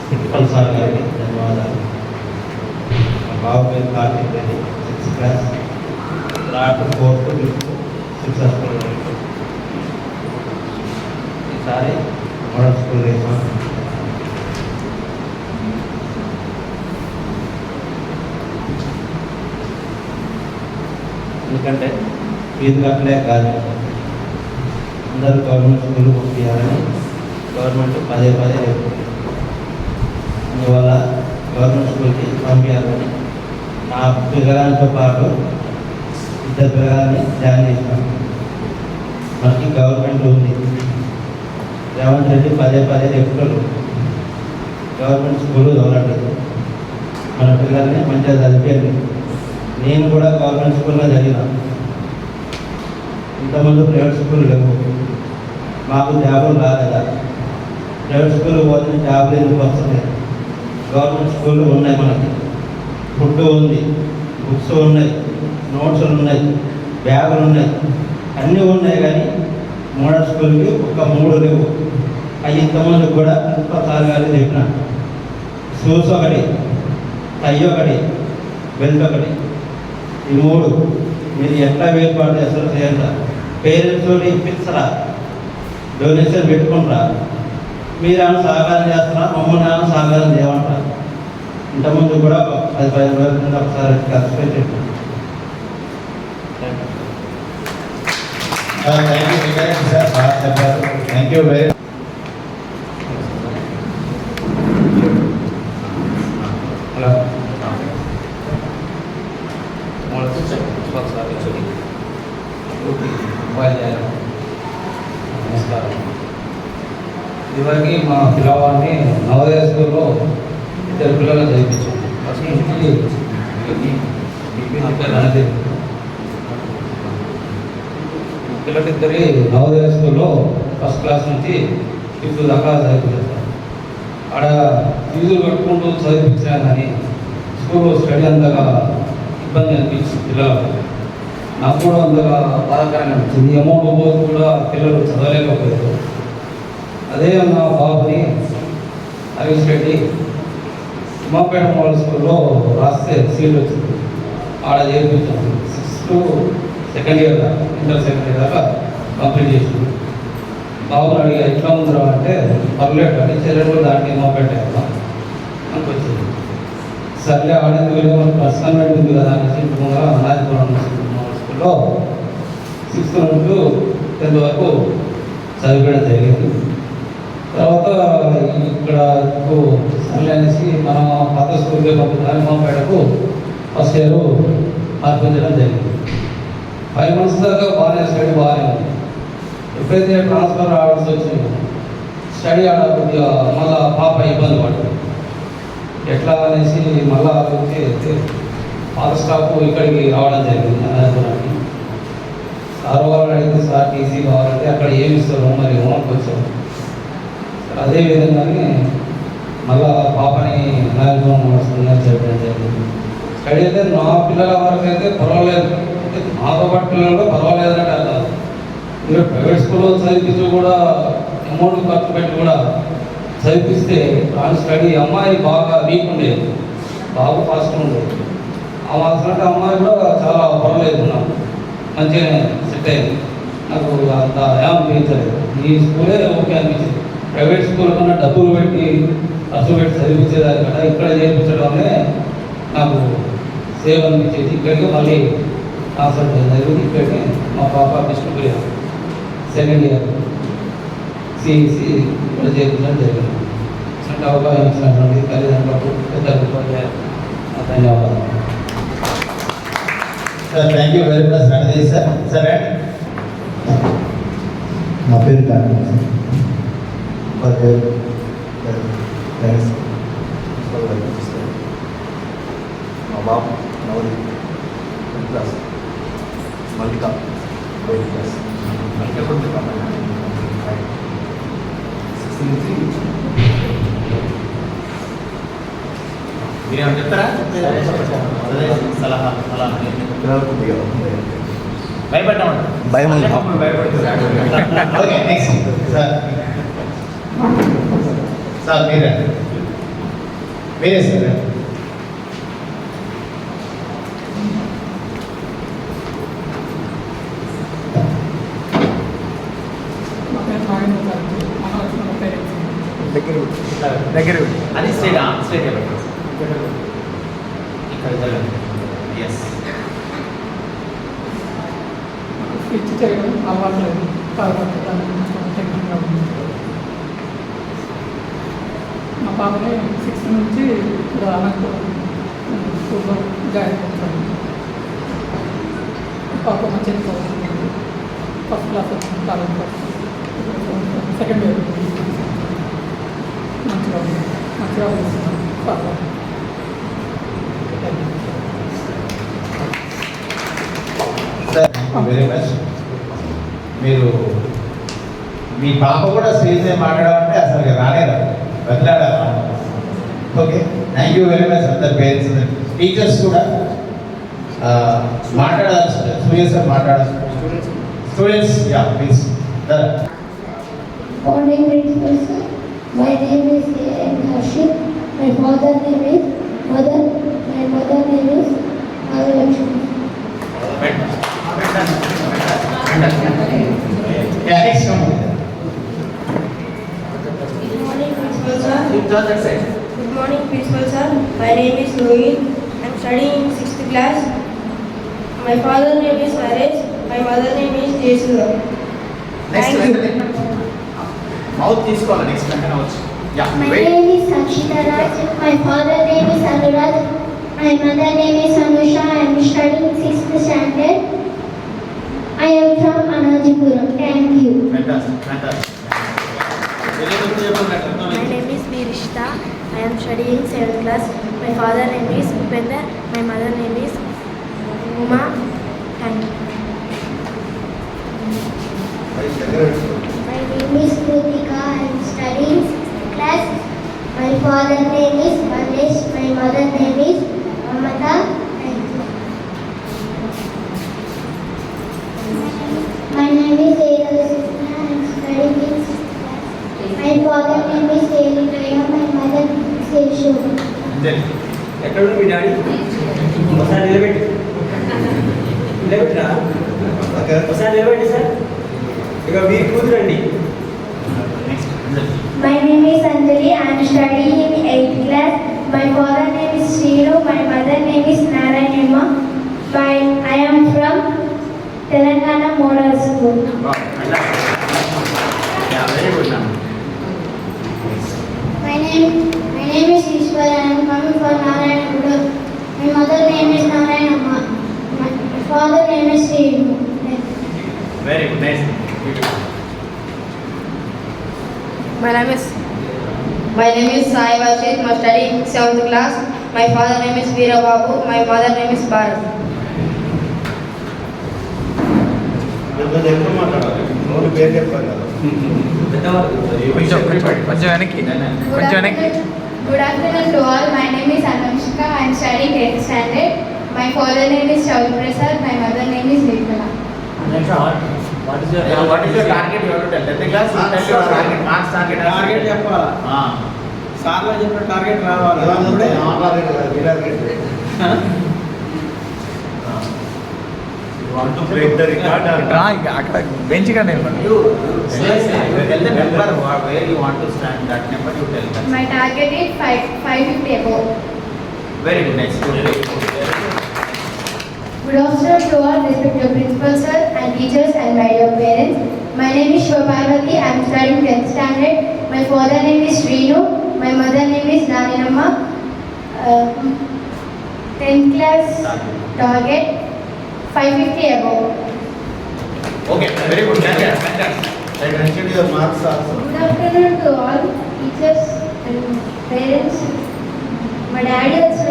Principal sir గారికి ధన్యవాదాలు. మా బాబు పేరు Karthik Reddy, 6th class, 3rd, 4th, 5th successful. ఈసారి మోడల్ స్కూల్ వేసాం. ఎందుకంటే ఫీజు కట్టలే కాదు, అందరూ గవర్నమెంట్ స్కూల్ పంపించాలని గవర్నమెంట్ పదే చెప్తుంది. అందువల్ల గవర్నమెంట్ స్కూల్కి పంపించాలని నా పిల్లగానితో పాటు 2 పిల్లగాన్ని జాయిన్ చేసినాం. మనకి గవర్నమెంట్ ఉంది. రేవంత్ రెడ్డి పదే చెప్తాడు గవర్నమెంట్ స్కూల్ చదవట్లేదు, మన పిల్లల్ని మంచిగా చదివేది. నేను కూడా గవర్నమెంట్ స్కూల్లో చదివినా. ఇంతకుముందు ప్రైవేట్ స్కూల్ లేవు, మాకు జాబులు రాలేదా. ప్రైవేట్ స్కూల్ పోతే జాబులు ఎందుకు వస్తుంది? గవర్నమెంట్ స్కూళ్ళు ఉన్నాయి, మనకి ఫుడ్ ఉంది, బుక్స్ ఉన్నాయి, నోట్స్లు ఉన్నాయి, బ్యాగులు ఉన్నాయి, అన్నీ ఉన్నాయి. కానీ మోడల్ స్కూల్కి ఒక 3 లేవు. అవి ఇంతమంది కూడా ప్రిన్సిపల్ గారు చెప్పిన. షూస్ ఒకటి, టై ఒకటి, బెల్ట్ ఒకటి, ఈ 3 మీరు ఎట్లా ఏర్పాటు చేస్తారో చేయండి. పేరెంట్స్ ఇప్పించరా, డొనేషన్ పెట్టుకుంటారా? మీరు ఏమైనా సహకారం చేస్తారా, మమ్మల్ని ఏమైనా సహకారం చేయమంటారా? ఇంతకుముందు కూడా 10-15 రోజుల కింద ఒకసారి ఖర్చు పెట్టారు. థ్యాంక్ యూ సార్, బాగా చెప్పారు. Thank you very. హలో నమస్కారం. ఇదివరకు మా పిల్లవాడిని నవోదయ స్కూల్లో 2 పిల్లలు చదివించాం. ఫస్ట్ నుంచి పిల్లలిద్దరి నవోదయ స్కూల్లో 1st క్లాస్ నుంచి 5th దాకా చదివించాం. ఆడ ఫీజులు కట్టుకుంటూ చదివించాను కానీ స్కూల్లో స్టడీ అంతగా ఇబ్బంది అనిపించింది పిల్లలకు. నాకు కూడా అంతగా బాధాకరంగా అనిపించింది. అమౌంట్ పోతూ కూడా పిల్లలు చదవలేకపోయారు. అదే నా బాబుని హరీష్ రెడ్డి తిమ్మాపేట మోడల్ స్కూల్లో రాస్తే సీట్ వచ్చింది. ఆడ చేర్పించాను. 6th to 2nd ఇయర్ దాకా, ఇంటర్ 2nd ఇయర్ దాకా కంప్లీట్ చేసింది. బాబుని అడిగా ఎట్లా ఉందిరా అంటే పర్లేదు అంటే చెల్లెలు దాంట్లో తిమ్మాపేట నాకు వచ్చింది. సర్లే ఆడేందుకు వెళ్ళి మనకు పర్సనల్ ఉంది కదా అనేసి ముందుగా అనాథపురం స్కూల్లో 6th నుండి 10th వరకు చదివించడం జరిగింది. తర్వాత ఇక్కడ సర్లే అనేసి మన పాత స్కూల్కి పంపించాలని మాపేటకు ఫస్ట్ ఇయర్ మార్పించడం జరిగింది. 5 months దాకా బాగానే స్టడీ బాగానే ఉంది. ఎప్పుడైతే ట్రాన్స్ఫర్ రావాల్సి వచ్చిందో స్టడీ ఆడ కొద్దిగా మళ్ళీ పాప ఇబ్బంది పడుతుంది. ఎట్లా అనేసి మళ్ళీ ఆలోచించి పాత స్టాఫ్ ఇక్కడికి రావడం జరిగింది అనంతపురానికి. సార్ వాళ్ళు అడిగితే సార్ టీసీ కావాలంటే అక్కడ ఏమి ఇస్తారు మరి ఓనర్కి వచ్చాము. అదేవిధంగానే మళ్ళా పాపని అనంతపురం వస్తుందని చెప్పడం జరిగింది. స్టడీ అయితే నా పిల్లల వరకు అయితే పర్వాలేదు, అంటే నాతో పాటు పిల్లలు పర్వాలేదు అంటే అర్థం. ఇంకా ప్రైవేట్ స్కూల్లో చదివిస్తూ కూడా అమౌంట్ ఖర్చు పెట్టి కూడా చదివిస్తే దాని స్టడీ అమ్మాయి బాగా వీక్ ఉండేది, బాగా ఫాస్ట్ ఉండేది. ఆ అసలు అమ్మాయి కూడా చాలా పర్వాలేదు నాకు మంచిగానే సెట్ అయింది. నాకు అంత ఏమనిపించలేదు. ఈ స్కూలే ఓకే అనిపించింది. ప్రైవేట్ స్కూల్ కన్నా డబ్బులు పెట్టి ఖర్చు పెట్టి చదివించేదాని కదా ఇక్కడ చేయించడమే నాకు సేవ్ అనిపించేది. ఇక్కడికి మళ్ళీ ట్రాన్స్ఫర్ చేయడం జరిగింది. ఇక్కడికి మా పాప విష్ణుప్రియ 2nd ఇయర్ సిఈసి ఇక్కడ చేయించడం జరిగింది. ఇట్లా అవగాహించినటువంటి తల్లిదండ్రులకు పెద్దలకు ఉపాధ్యాయులకు ధన్యవాదాలు. Sir thank you very much Ranadheesh sir. సరే నా పేరు కారణం ఉపాధ్యాయులు థ్యాంక్స్. మా బాబు Navadeep class Mallika 8th class ఎప్పుడు మీరేమైనా చెప్తారా? సలహా భయపడ్డామంట భయం ఉంది. Okay next sir. సార్ మీరే సార్. దగ్గర అది స్టేట్ ఇక్కడ ఎస్ స్విచ్ చేయడం అలవాటు లేదు కాబట్టి దాని గురించి కొంచెం టెక్నిక్గా ఉంది. మా పాపని 6th నుంచి ఇప్పుడు అనంతపురం స్కూల్లో జాయిన్ చేస్తాను. పాప మంచిగా చదువుతుంది. ఫస్ట్ క్లాస్ వచ్చింది, కాలేజ్ క్లాస్ సెకండ్ ఇయర్ మంచిగా ఉంది. మంచిగా వస్తున్నాను పాప. Sir very much. మీరు మీ పాప కూడా స్టేజ్ మీద మాట్లాడాలంటే అసలు రాలేదా? బదిలాడాలా? Okay thank you very much. అందరు పేరెంట్స్ టీచర్స్ కూడా మాట్లాడాలి. సూర్య సార్ మాట్లాడాలి. Students yeah please. Morning, principal sir. My name is A.M. Harshit. My father name is Mother. My mother name is Mahalakshmi. Yeah, next come. Good morning, principal sir. Good morning, principal sir. My name is Lohit. I am studying in 6th class. My father name is Naresh. My mother name is Jesudha. Thank you. Mouth తీసుకోవాలి నెక్స్ట్ వెంటనే వచ్చి. My name is Sakshita Raj. My father name is Anurag. My mother name is Anusha. I am studying 6th standard. I am from Anajipuram. Thank you. Fantastic. My name is Birishta. I am studying 7th class. My father name is Upender. My mother name is Uma. Thank you. My name is Kritika. I am studying 6th class. My father name is Manesh. My mother name is Mamata. Thank you. My name is Edelsusna. I am studying in 6th class. My father name is Elitaya. My mother is Yeshu. ఎక్కడ మీ డాడీ ఒకసారి నిలబెట్టరా ఒకసారి నిలబెట్టి సార్. ఇక మీ కూతురండి. My name is Anjali. I am studying in 8th class. My father name is Sriru. My mother name is Narayanamma. I am from Telangana Model School. Very good. My name is Ishwar. I am coming from Narayanagura. My mother name is Narayanamma. My father name is Sriru. Very good. Nice. My name is Sai Vashit. I am studying 7th class. My father name is Veera Babu. My mother name is Bharat. ఎక్కువ మాట్లాడాలి. నోటి పేరు చెప్పాలి కదా. కొంచెం వెనక్కి. Good afternoon to all. My name is Anamshika. I am studying 8th standard. My father name is Shaul Prasad. My mother name is Nirmala. What is your target? You have to tell. 10th class. You tell your target. Marks target. Target చెప్పాలా? సార్లో చెప్పిన టార్గెట్ రావాలి. Want to break the record or అక్కడ బెంచ్ గా నిలబడి. You tell the number where you want to stand. That number you tell them. My target is 550 above. Very good. Next. Good afternoon to all respected principal sir and teachers and my dear parents. My name is Shobharvati. I am studying 10th standard. My father name is Srinu. My mother name is Naninamma. 10th class target 550 above. Okay, very good. I mentioned your marks also. Good afternoon to all teachers and parents. మా డాడీ వచ్చిన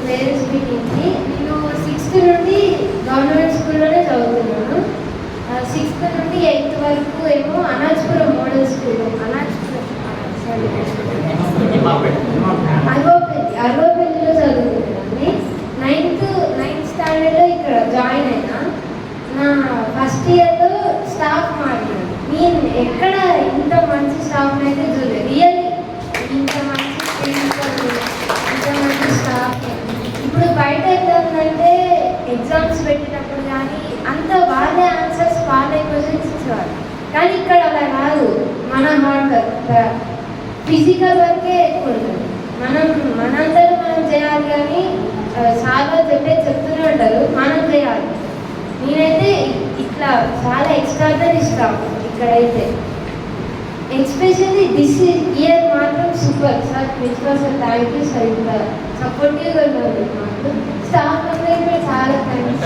పేరెంట్స్ మీటింగ్కి నేను 6th నుండి గవర్నమెంట్ స్కూల్లోనే చదువుతున్నాను. 6th నుండి 8th వరకు ఏమో అనాజ్పురం మోడల్ స్కూల్, అరవపల్లిలో చదువుతున్నాను. 9th స్టాండర్డ్లో ఇక్కడ జాయిన్ అయినా. నా ఫస్ట్ ఇయర్లో స్టాఫ్ మాట్లాడు, నేను ఎక్కడ ఇంత మంచి స్టాఫ్ అయితే చూడలేదు. రియల్లీ ఇంత మంచి ప్రిన్సిపల్, ఇంత మంచి స్టాఫ్. ఇప్పుడు బయట ఏంటంటే ఎగ్జామ్స్ పెట్టేటప్పుడు కానీ అంత వాళ్ళే ఆన్సర్స్ వాళ్ళే క్వశ్చన్స్ ఇచ్చేవారు. కానీ ఇక్కడ అలా కాదు, మన హార్డ్ వర్క్ ఫిజికల్ వర్కే ఎక్కువ ఉంటుంది. మనందరూ మనం చేయాలి, కానీ చాలా చెప్తూనే ఉంటారు, మనం చేయాలి. నేనైతే ఇట్లా చాలా ఎక్స్ట్రాడనరీ స్టాఫ్ ఇక్కడైతే. ఎస్పెషల్లీ దిస్ ఇయర్ మాత్రం super sir, principal sir thank you sir. ఇంత సపోర్టివ్గా ఉన్నారు మాకు. స్టాఫ్ అందరికీ చాలా థ్యాంక్స్.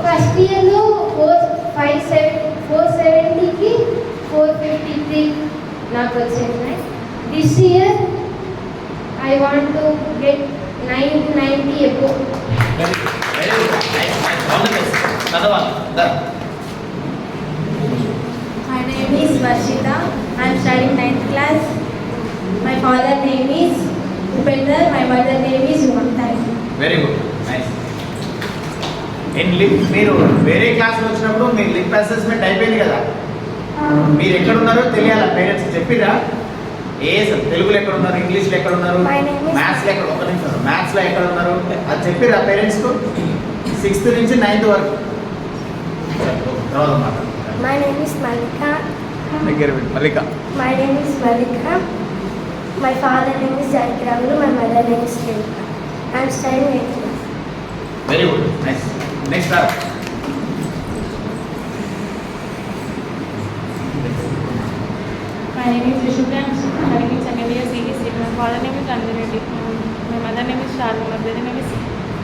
ఫస్ట్ ఇయర్లో 470కి 453 నాకు వచ్చింది. This year I want to get 990 above. My name is Varshita. I am studying 9th class. My father name is Upendra. My mother name is Umanta. Very good, nice. మీరు వేరే క్లాస్లో వచ్చినప్పుడు మీ లిప్ అసెస్మెంట్ అయిపోయింది కదా, మీరు ఎక్కడ ఉన్నారో తెలియాలా పేరెంట్స్ చెప్పిరా? తెలుగులో ఎక్కడ ఉన్నారు, ఇంగ్లీష్లో ఎక్కడ ఉన్నారు, మ్యాథ్స్లో ఎక్కడ, ఒక నిమిషం, మ్యాథ్స్లో ఎక్కడ ఉన్నారు అది చెప్పిరా పేరెంట్స్కు? 6th నుంచి 9th వరకు. My name is Malika. Mallika. My name is Malika. My father name is Janikramulu. My mother name is Revika. I am studying 8th class. Very good, nice. Next My name is Vishubha. I am studying in second year CEC. My father name is Anjan Reddy. My mother name is Sharma. My brother name is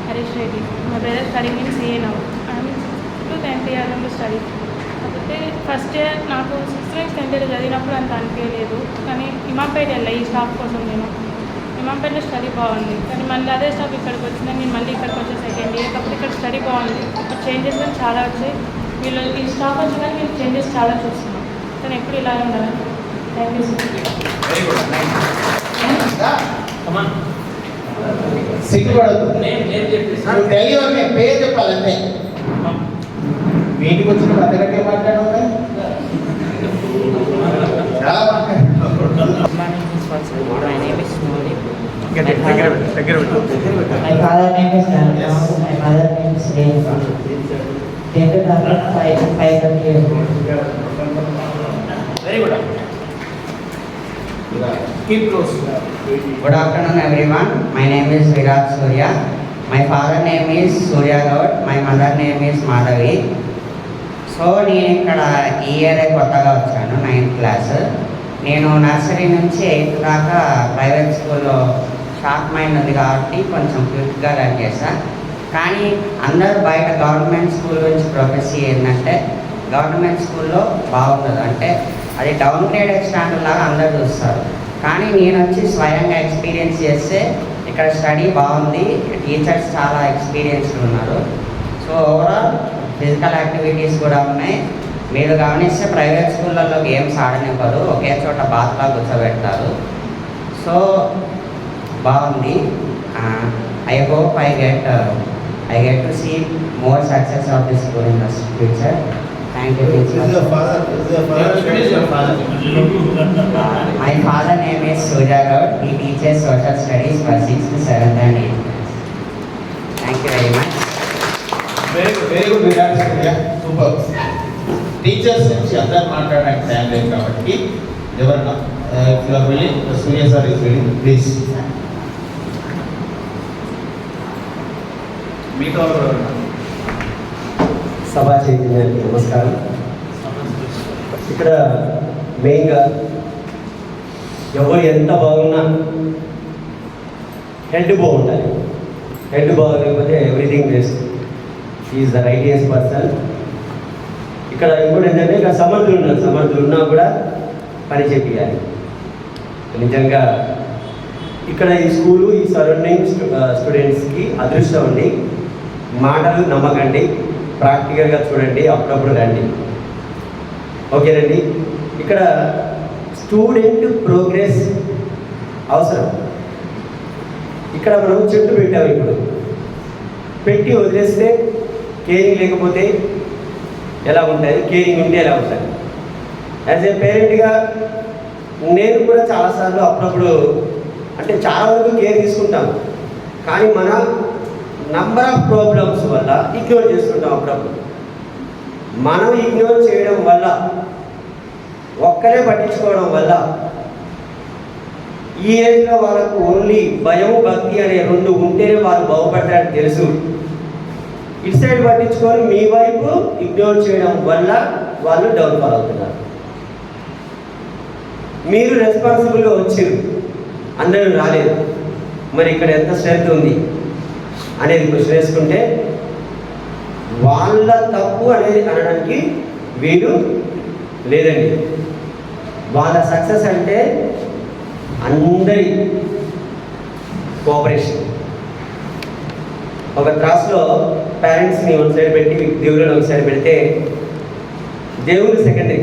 Harish Reddy. My brother is studying in CA now. I am 6th to 10th year to study. కాకపోతే ఫస్ట్ ఇయర్ నాకు 6th నుంచి 10th ఇయర్ చదివినప్పుడు అంత అనిపించలేదు. కానీ ఇమాంపేట వెళ్ళా ఈ స్టాఫ్ కోసం. నేను ఇమాంపేటలో స్టడీ బాగుంది, కానీ మళ్ళీ అదే స్టాఫ్ ఇక్కడికి వచ్చింది. నేను మళ్ళీ ఇక్కడికి వచ్చే సెకండ్ ఇయర్. కాకపోతే ఇక్కడ స్టడీ బాగుంది. ఇప్పుడు చేంజెస్ కానీ చాలా వచ్చాయి. వీళ్ళు ఈ స్టాఫ్ వచ్చి కానీ వీళ్ళు చేంజెస్ చాలా చూస్తున్నాం. కానీ ఎప్పుడు ఇలా ఉండాలి. Thank you sir. Very good, nice. సిగ్గుపడదు, పేరు చెప్పాలంటే. మీటికి వచ్చిన అంతకంటే మాట్లాడవు, చాలా మాట్లాడు. My name is Moli. My father name is Nana. My mother name is Reva. Dated after 5 years. Very good. Keep close. Good afternoon, everyone. My name is Virat Surya. My father name is Surya Gaud. My mother name is Madhavi. So నేను ఇక్కడ ఈ ఇయర్ కొత్తగా వచ్చాను, 9th క్లాస్. నేను నర్సరీ నుంచి 8th దాకా ప్రైవేట్ స్కూల్లో షార్ప్ మైండ్ ఉంది కాబట్టి కొంచెం క్విక్గా రన్ చేశాను. కానీ అందరూ బయట గవర్నమెంట్ స్కూల్ గురించి ప్రొఫెసీ ఏంటంటే గవర్నమెంట్ స్కూల్లో బాగుంటుంది, అంటే అది డౌన్ గ్రేడెడ్ స్టాండర్డ్ లాగా అందరూ చూస్తారు. కానీ నేను వచ్చి స్వయంగా ఎక్స్పీరియన్స్ చేస్తే ఇక్కడ స్టడీ బాగుంది, టీచర్స్ చాలా ఎక్స్పీరియన్స్డ్ ఉన్నారు. సో ఓవరాల్ ఫిజికల్ యాక్టివిటీస్ కూడా ఉన్నాయి. మీరు గమనిస్తే ప్రైవేట్ స్కూళ్ళల్లో గేమ్స్ ఆడనివ్వరు, ఒకే చోట బాత్లా కూర్చోబెడతారు. సో బాగుంది. I hope I get to see more success of this school in the future. Thank you. My father name is Surya Gaud. He teaches social studies for 6th, 7th and 8th. Thank you very much. Very good, Virat Surya. Super. Teachers నుంచి అందరు మాట్లాడడానికి టైం లేదు కాబట్టి ఎవరన్నా if you are willing, Surya sir is willing, please. మీతో సభా చైతన్యానికి నమస్కారం. ఇక్కడ మెయిన్గా ఎవరు ఎంత బాగున్నా హెడ్ బాగుండాలి. హెడ్ బాగలేకపోతే everything waste. Is the righteous person. ఇక్కడ ఇంకోటి ఏంటంటే ఇక్కడ సమర్థులు ఉన్నా కూడా పని చేయాలి. నిజంగా ఇక్కడ ఈ స్కూలు ఈ సరౌండింగ్ స్టూడెంట్స్కి అదృష్టం అండి. మాటలు నమ్మకండి, ప్రాక్టికల్గా చూడండి, అప్పుడప్పుడు రండి. ఓకేనండి. ఇక్కడ స్టూడెంట్ ప్రోగ్రెస్ అవసరం. ఇక్కడ మనం చెట్టు పెట్టాము. ఇప్పుడు పెట్టి వదిలేస్తే కేరింగ్ లేకపోతే ఎలా ఉంటుంది, కేరింగ్ ఉంటే ఎలా ఉంటుంది. యాజ్ ఏ పేరెంట్గా నేను కూడా చాలాసార్లు అప్పుడప్పుడు అంటే చాలా వరకు కేర్ తీసుకుంటాం, కానీ మన నంబర్ ఆఫ్ ప్రాబ్లమ్స్ వల్ల ఇగ్నోర్ చేస్తుంటాం. అప్పుడప్పుడు మనం ఇగ్నోర్ చేయడం వల్ల, ఒక్కరే పట్టించుకోవడం వల్ల ఈ ఏజ్లో వాళ్ళకు ఓన్లీ భయం భక్తి అనే రెండు ఉంటేనే వాళ్ళు బాగుపడతారని తెలుసు. ఇటు సైడ్ పట్టించుకొని మీ వైపు ఇగ్నోర్ చేయడం వల్ల వాళ్ళు డౌన్ఫాల్ అవుతున్నారు. మీరు రెస్పాన్సిబుల్గా వచ్చారు, అందరూ రాలేదు. మరి ఇక్కడ ఎంత స్ట్రెంత్ ఉంది అనేది క్వశ్చన్ వేసుకుంటే వాళ్ళ తప్పు అనేది అనడానికి వీలు లేదండి. వాళ్ళ సక్సెస్ అంటే అందరి కోఆపరేషన్. ఒక క్లాస్లో పేరెంట్స్ని ఒక సైడ్ పెట్టి దేవుళ్ళని ఒక సైడ్ పెడితే దేవుడు సెకండరీ.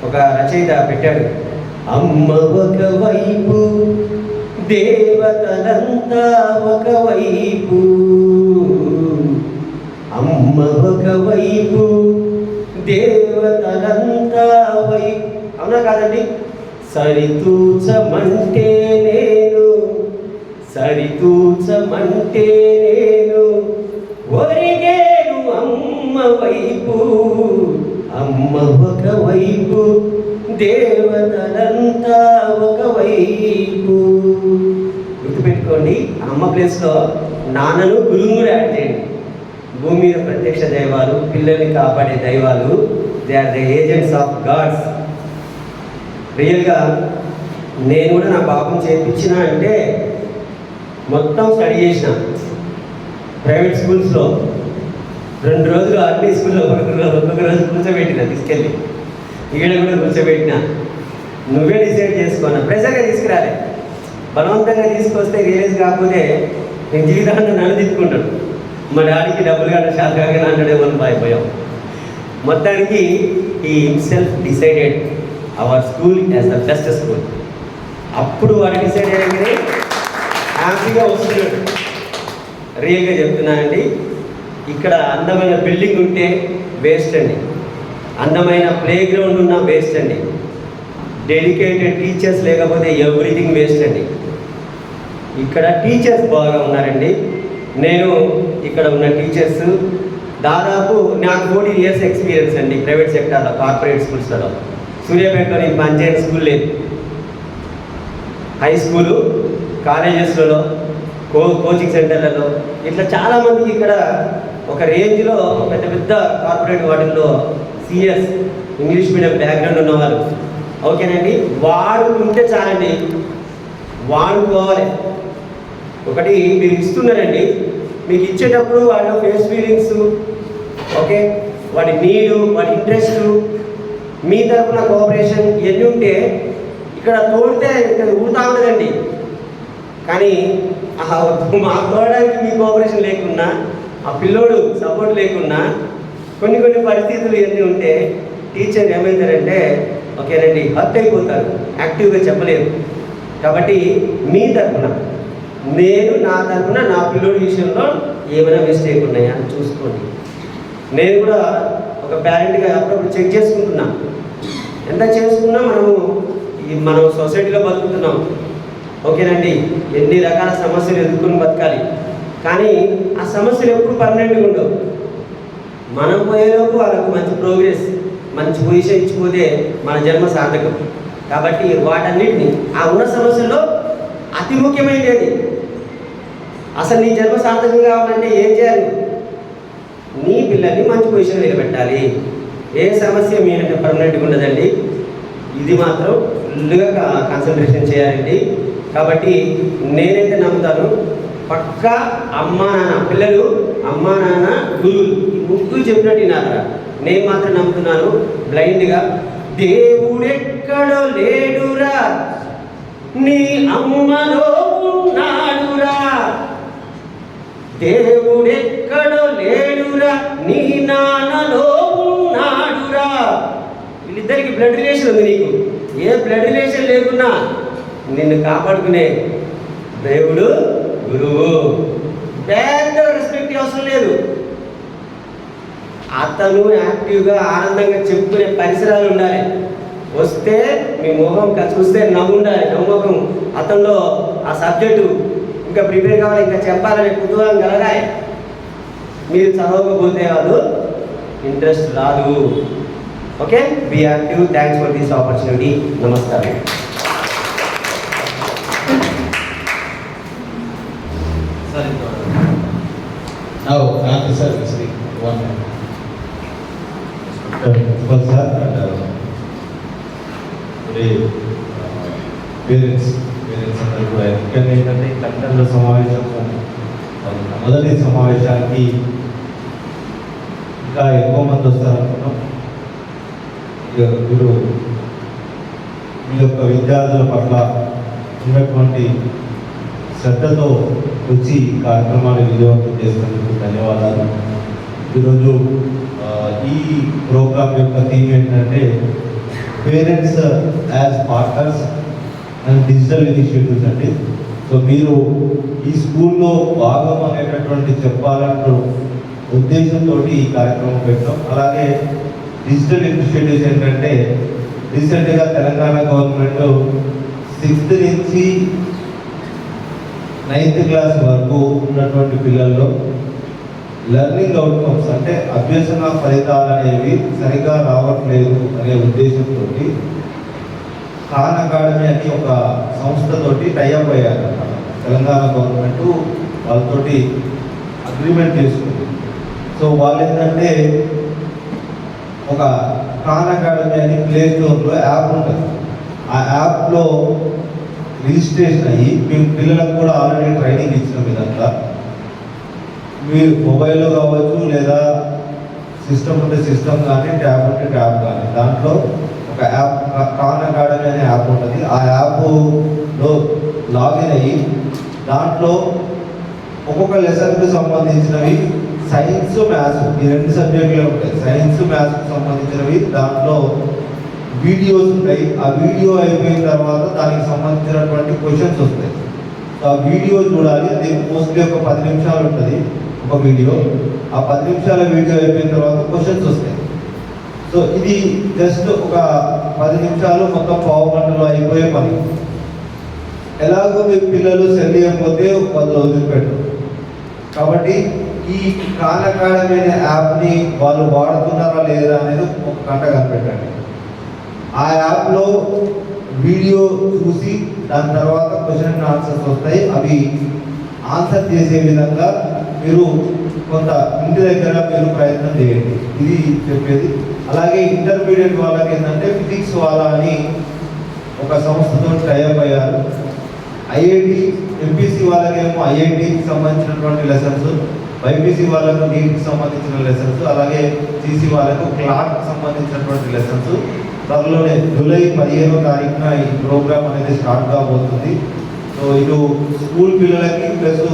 ఒక రచయిత పెట్టాడు, అమ్మ ఒకవైపు దేవతలంతా ఒకవైపు, అమ్మ ఒకవైపు దేవతలంతా వైపు. అవునా కాదండి? సరితూచమంటే నేను, సరితూచమంటే నేను ఒరిగేను అమ్మ వైపు, అమ్మ ఒకవైపు దేవతలంతా ఒకవైపు. గుర్తుపెట్టుకోండి, అమ్మ ప్లేస్లో నాన్నను గురువును కూడా యాడ్ చేయండి. భూమి మీద ప్రత్యక్ష దైవాలు, పిల్లల్ని కాపాడే దైవాలు. They are the agents of gods. రియల్గా నేను కూడా నా బాబుని చేయించిన అంటే మొత్తం స్టడీ చేసిన. ప్రైవేట్ స్కూల్స్లో 2 రోజులు ఆర్మీ స్కూల్లో ఒక్కొక్క రోజు కూర్చోబెట్టిన, తీసుకెళ్ళి ఇక్కడ కూడా కూర్చోబెట్టిన. నువ్వే డిసైడ్ చేసుకున్నా, ప్రెషర్గా తీసుకురాలే. బలవంతంగా తీసుకొస్తే రియలైజ్ కాకపోతే నేను జీవితాన్ని నన్ను తీసుకుంటాడు. మా డాడీకి డబ్బులు కట్ట శాతగా అంటాడేమో భయపోయాం. మొత్తానికి ఈ himself decided our school as the best school. అప్పుడు వాడు డిసైడ్ అయ్యగానే హ్యాపీగా వస్తున్నాడు. రియల్గా చెప్తున్నానండి. ఇక్కడ అందమైన బిల్డింగ్ ఉంటే వేస్ట్ అండి, అందమైన ప్లే గ్రౌండ్ ఉన్నా వేస్ట్ అండి, డెడికేటెడ్ టీచర్స్ లేకపోతే ఎవ్రీథింగ్ వేస్ట్ అండి. ఇక్కడ టీచర్స్ బాగా ఉన్నారండి. నేను ఇక్కడ ఉన్న టీచర్స్ దాదాపు నాకు 14 years ఎక్స్పీరియన్స్ అండి ప్రైవేట్ సెక్టార్లో, కార్పొరేట్ స్కూల్స్లో. సూర్యాపేటలో నేను పనిచేయని స్కూల్ లేదు. హై స్కూలు, కాలేజెస్లలో, కోచింగ్ సెంటర్లలో ఇట్లా చాలామందికి ఇక్కడ ఒక రేంజ్లో పెద్ద పెద్ద కార్పొరేట్ వాటిల్లో సీనియర్స్ ఇంగ్లీష్ మీడియం బ్యాక్గ్రౌండ్ ఉన్నవాళ్ళు. ఓకేనండి, వాడుకుంటే చాలండి, వాడుకోవాలి. ఒకటి మీరు ఇస్తున్నారండి, మీకు ఇచ్చేటప్పుడు వాళ్ళ ఫేస్ ఫీలింగ్స్, ఓకే, వాడి నీడు, వాడి ఇంట్రెస్ట్, మీ తరఫున కోఆపరేషన్ ఇవన్నీ ఉంటే ఇక్కడ తోడితే ఇక్కడ ఊరుతా ఉండదండి. కానీ మా తోడడానికి మీ కోఆపరేషన్ లేకున్నా, ఆ పిల్లోడు సపోర్ట్ లేకున్నా, కొన్ని పరిస్థితులు ఇవన్నీ ఉంటే టీచర్ ఏమైందంటే ఓకేనండి హర్ట్ అయిపోతారు, యాక్టివ్గా చెప్పలేరు. కాబట్టి మీ తరఫున, నేను నా తరఫున నా పిల్లోడి విషయంలో ఏమైనా మిస్టేక్ ఉన్నాయా అని చూసుకోండి. నేను కూడా ఒక పేరెంట్గా అప్పుడప్పుడు చెక్ చేసుకుంటున్నా. ఎంత చేసుకున్నా మనం సొసైటీలో బతుకుతున్నాం. ఓకేనండి, ఎన్ని రకాల సమస్యలు ఎదుర్కొని బతకాలి. కానీ ఆ సమస్యలు ఎప్పుడు పర్మనెంట్గా ఉండవు. మనం పోయేలోపు వాళ్ళకు మంచి ప్రోగ్రెస్, మంచి పొజిషన్ ఇచ్చిపోతే మన జన్మ సార్థకం. కాబట్టి వాటన్నిటిని, ఆ ఉన్న సమస్యల్లో అతి ముఖ్యమైనది అసలు నీ జన్మ సార్థకం కావాలంటే ఏం చేయాలి? నీ పిల్లలు పిల్లల్ని మంచి పొజిషన్ నిలబెట్టాలి. ఏ సమస్య మీ అంటే పర్మనెంట్గా ఉండదండి. ఇది మాత్రం ఫుల్గా కాన్సన్ట్రేషన్ చేయాలండి. కాబట్టి నేనైతే నమ్ముతాను, పక్కా అమ్మా నాన్న, పిల్లలు అమ్మా నాన్న గురువులు ఈ ముగ్గురు చెప్పినట్టు వినాలరా. నేను మాత్రం నమ్ముతున్నాను బ్లైండ్గా. దేవుడెక్కడో లేడురా, నీ అమ్మలో ఉన్నాడురా. దేవుడెక్కడో లేడురా, నీ నాన్నలో ఉన్నాడురా. వీళ్ళిద్దరికి బ్లడ్ రిలేషన్ ఉంది. నీకు ఏ బ్లడ్ రిలేషన్ లేకున్నా నిన్ను కాపాడుకునే దేవుడు గురువు. పెద్ద రెస్పెక్ట్ అవసరం లేదు. అతను యాక్టివ్గా ఆనందంగా చెప్పుకునే పరిసరాలు ఉండాలి. వస్తే మీ మొహం చూస్తే నవ్వు ఉండాలి, నవ్వుముఖం. అతనిలో ఆ సబ్జెక్టు ఇంకా ప్రిపేర్ కావాలి, ఇంకా చెప్పాలని కుతూహలం కలగాలి. మీరు చదవకపోతే వాళ్ళు ఇంట్రెస్ట్ రాదు. Okay, be active. Thanks for this opportunity. నమస్కారం. Now, Krantha sir will speak. 1 minute. Principal sir and parents అందరూ కూడా ముఖ్యంగా ఏంటంటే తల్లిదండ్రుల సమావేశం మొదటి సమావేశానికి ఇంకా ఎక్కువ మంది వస్తారనుకున్నాం. మీరు మీ యొక్క విద్యార్థుల పట్ల ఉన్నటువంటి శ్రద్ధతో వచ్చి ఈ కార్యక్రమాన్ని విజయవంతం చేసినందుకు ధన్యవాదాలు. ఈరోజు ఈ ప్రోగ్రామ్ యొక్క థీమ్ ఏంటంటే parents as partners and digital initiatives అండి. సో మీరు ఈ స్కూల్లో భాగం అనేటటువంటి చెప్పాలంటూ ఉద్దేశంతో ఈ కార్యక్రమం పెట్టాం. అలాగే డిజిటల్ ఇనిషియేటివ్స్ ఏంటంటే రీసెంట్గా తెలంగాణ గవర్నమెంట్ 6th నుంచి 9th క్లాస్ వరకు ఉన్నటువంటి పిల్లల్లో లెర్నింగ్ అవుట్కమ్స్ అంటే అభ్యసన ఫలితాలు అనేవి సరిగా రావట్లేదు అనే ఉద్దేశంతో ఖాన్ అకాడమీ అని ఒక సంస్థతోటి టైఅప్ అయ్యారు అన్నమాట. తెలంగాణ గవర్నమెంట్ వాళ్ళతోటి అగ్రిమెంట్ చేసుకుంది. సో వాళ్ళు ఏంటంటే ఒక ఖాన్ అకాడమీ అని ప్లే స్టోర్లో యాప్ ఉంటుంది. ఆ యాప్లో రిజిస్ట్రేషన్ అయ్యి మేము పిల్లలకు కూడా ఆల్రెడీ ట్రైనింగ్ ఇచ్చినాం. ఇదంతా మీరు మొబైల్లో కావచ్చు, లేదా సిస్టమ్ ఉంటే సిస్టమ్ కానీ, ట్యాబ్ ఉంటే ట్యాబ్ కానీ, దాంట్లో ఒక యాప్ ఖాన్ అకాడమీ అనే యాప్ ఉంటుంది. ఆ యాప్లో లాగిన్ అయ్యి దాంట్లో ఒక్కొక్క లెసన్కి సంబంధించినవి సైన్స్, మ్యాథ్స్ ఈ 2 సబ్జెక్టులే ఉంటాయి. సైన్స్, మ్యాథ్స్కి సంబంధించినవి దాంట్లో వీడియోస్ ఉంటాయి. ఆ వీడియో అయిపోయిన తర్వాత దానికి సంబంధించినటువంటి క్వశ్చన్స్ వస్తాయి. ఆ వీడియో చూడాలి. అది మోస్ట్లీ ఒక 10 నిమిషాలు ఉంటుంది ఒక వీడియో. ఆ 10 నిమిషాల వీడియో అయిపోయిన తర్వాత క్వశ్చన్స్ వస్తాయి. సో ఇది జస్ట్ ఒక 10 నిమిషాలు మొత్తం పావు గంటలో అయిపోయే పని. ఎలాగో మీ పిల్లలు సెల్ ఇవ్వకపోతే వాళ్ళు వదిలిపెట్టరు. కాబట్టి ఈ ఖాన్ అకాడమీ అనే యాప్ని వాళ్ళు వాడుతున్నారా లేదా అనేది ఒక గంట కనిపెట్టండి. ఆ యాప్లో వీడియో చూసి దాని తర్వాత క్వశ్చన్ అండ్ ఆన్సర్స్ వస్తాయి. అవి ఆన్సర్ చేసే విధంగా మీరు కొంత ఇంటి దగ్గర మీరు ప్రయత్నం చేయండి. ఇది చెప్పేది. అలాగే ఇంటర్మీడియట్ వాళ్ళకి ఏంటంటే ఫిజిక్స్ వాళ్ళ అని ఒక సంస్థతో టైఅప్ అయ్యారు. ఐఐటి, ఎంపీసీ వాళ్ళకేమో ఐఐటికి సంబంధించినటువంటి లెసన్స్, బైపీసీ వాళ్ళకు నీట్కి సంబంధించిన లెసన్స్, అలాగే సిసి వాళ్ళకు క్లాట్కి సంబంధించినటువంటి లెసన్స్ త్వరలోనే జూలై 15వ తారీఖున ఈ ప్రోగ్రామ్ అనేది స్టార్ట్ కాబోతుంది. సో ఇటు స్కూల్ పిల్లలకి ప్లస్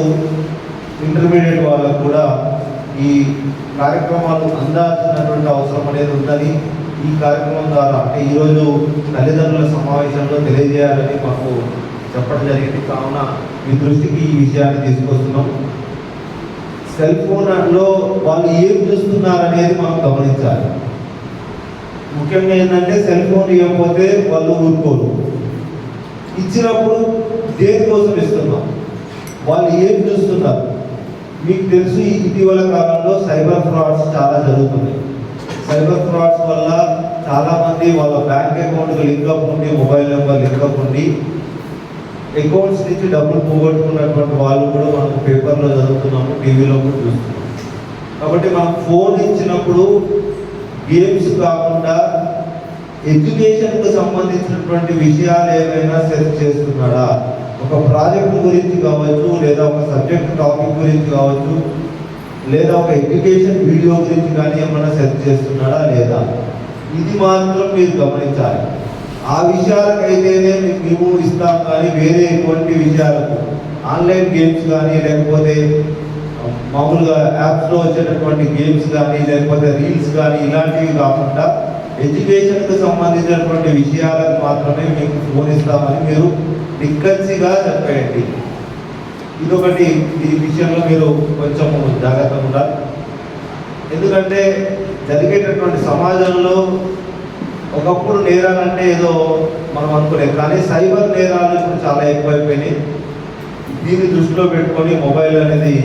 ఇంటర్మీడియట్ వాళ్ళకు కూడా ఈ కార్యక్రమాలు అందాల్సినటువంటి అవసరం అనేది ఉన్నది. ఈ కార్యక్రమం ద్వారా అంటే ఈరోజు తల్లిదండ్రుల సమావేశంలో తెలియజేయాలని మాకు చెప్పడం జరిగింది. కావున మీ దృష్టికి ఈ విషయాన్ని తీసుకొస్తున్నాం. సెల్ ఫోన్లో వాళ్ళు ఏం చూస్తున్నారనేది మనం గమనించాలి. ముఖ్యంగా ఏంటంటే సెల్ ఫోన్ ఇవ్వకపోతే వాళ్ళు ఊరుకోరు. ఇచ్చినప్పుడు దేనికోసం ఇస్తున్నాం, వాళ్ళు ఏం చూస్తున్నారు. మీకు తెలుసు ఇటీవల కాలంలో సైబర్ ఫ్రాడ్స్ చాలా జరుగుతున్నాయి. సైబర్ ఫ్రాడ్స్ వల్ల చాలామంది వాళ్ళ బ్యాంక్ అకౌంట్కి లింకప్ ఉండి, మొబైల్ నెంబర్ లింకప్ ఉండి అకౌంట్స్ నుంచి డబ్బులు పోగొట్టుకున్నటువంటి వాళ్ళు కూడా మనం పేపర్లో చదువుతున్నాము, టీవీలో కూడా చూస్తున్నాం. కాబట్టి మనం ఫోన్ ఇచ్చినప్పుడు గేమ్స్ కాకుండా ఎడ్యుకేషన్కు సంబంధించినటువంటి విషయాలు ఏమైనా సెర్చ్ చేస్తున్నాడా, ఒక ప్రాజెక్ట్ గురించి కావచ్చు, లేదా ఒక సబ్జెక్ట్ టాపిక్ గురించి కావచ్చు, లేదా ఒక ఎడ్యుకేషన్ వీడియో గురించి కానీ ఏమైనా సెర్చ్ చేస్తున్నాడా లేదా, ఇది మాత్రం మీరు గమనించాలి. ఆ విషయాలకైతేనే మేము ఇస్తాం, కానీ వేరే ఎటువంటి విషయాలకు ఆన్లైన్ గేమ్స్ కానీ, లేకపోతే మామూలుగా యాప్స్లో వచ్చేటటువంటి గేమ్స్ కానీ, లేకపోతే రీల్స్ కానీ ఇలాంటివి కాకుండా ఎడ్యుకేషన్కు సంబంధించినటువంటి విషయాలకు మాత్రమే మీకు ఫోన్ ఇస్తామని మీరు నిక్కచ్చిగా చెప్పేయండి. ఇదొకటి, ఈ విషయంలో మీరు కొంచెం జాగ్రత్తగా ఉండాలి. ఎందుకంటే జరిగేటటువంటి సమాజంలో ఒకప్పుడు నేరాలంటే ఏదో మనం అనుకునేది, కానీ సైబర్ నేరాలు ఇప్పుడు చాలా ఎక్కువైపోయినాయి. దీన్ని దృష్టిలో పెట్టుకొని మొబైల్ అనేది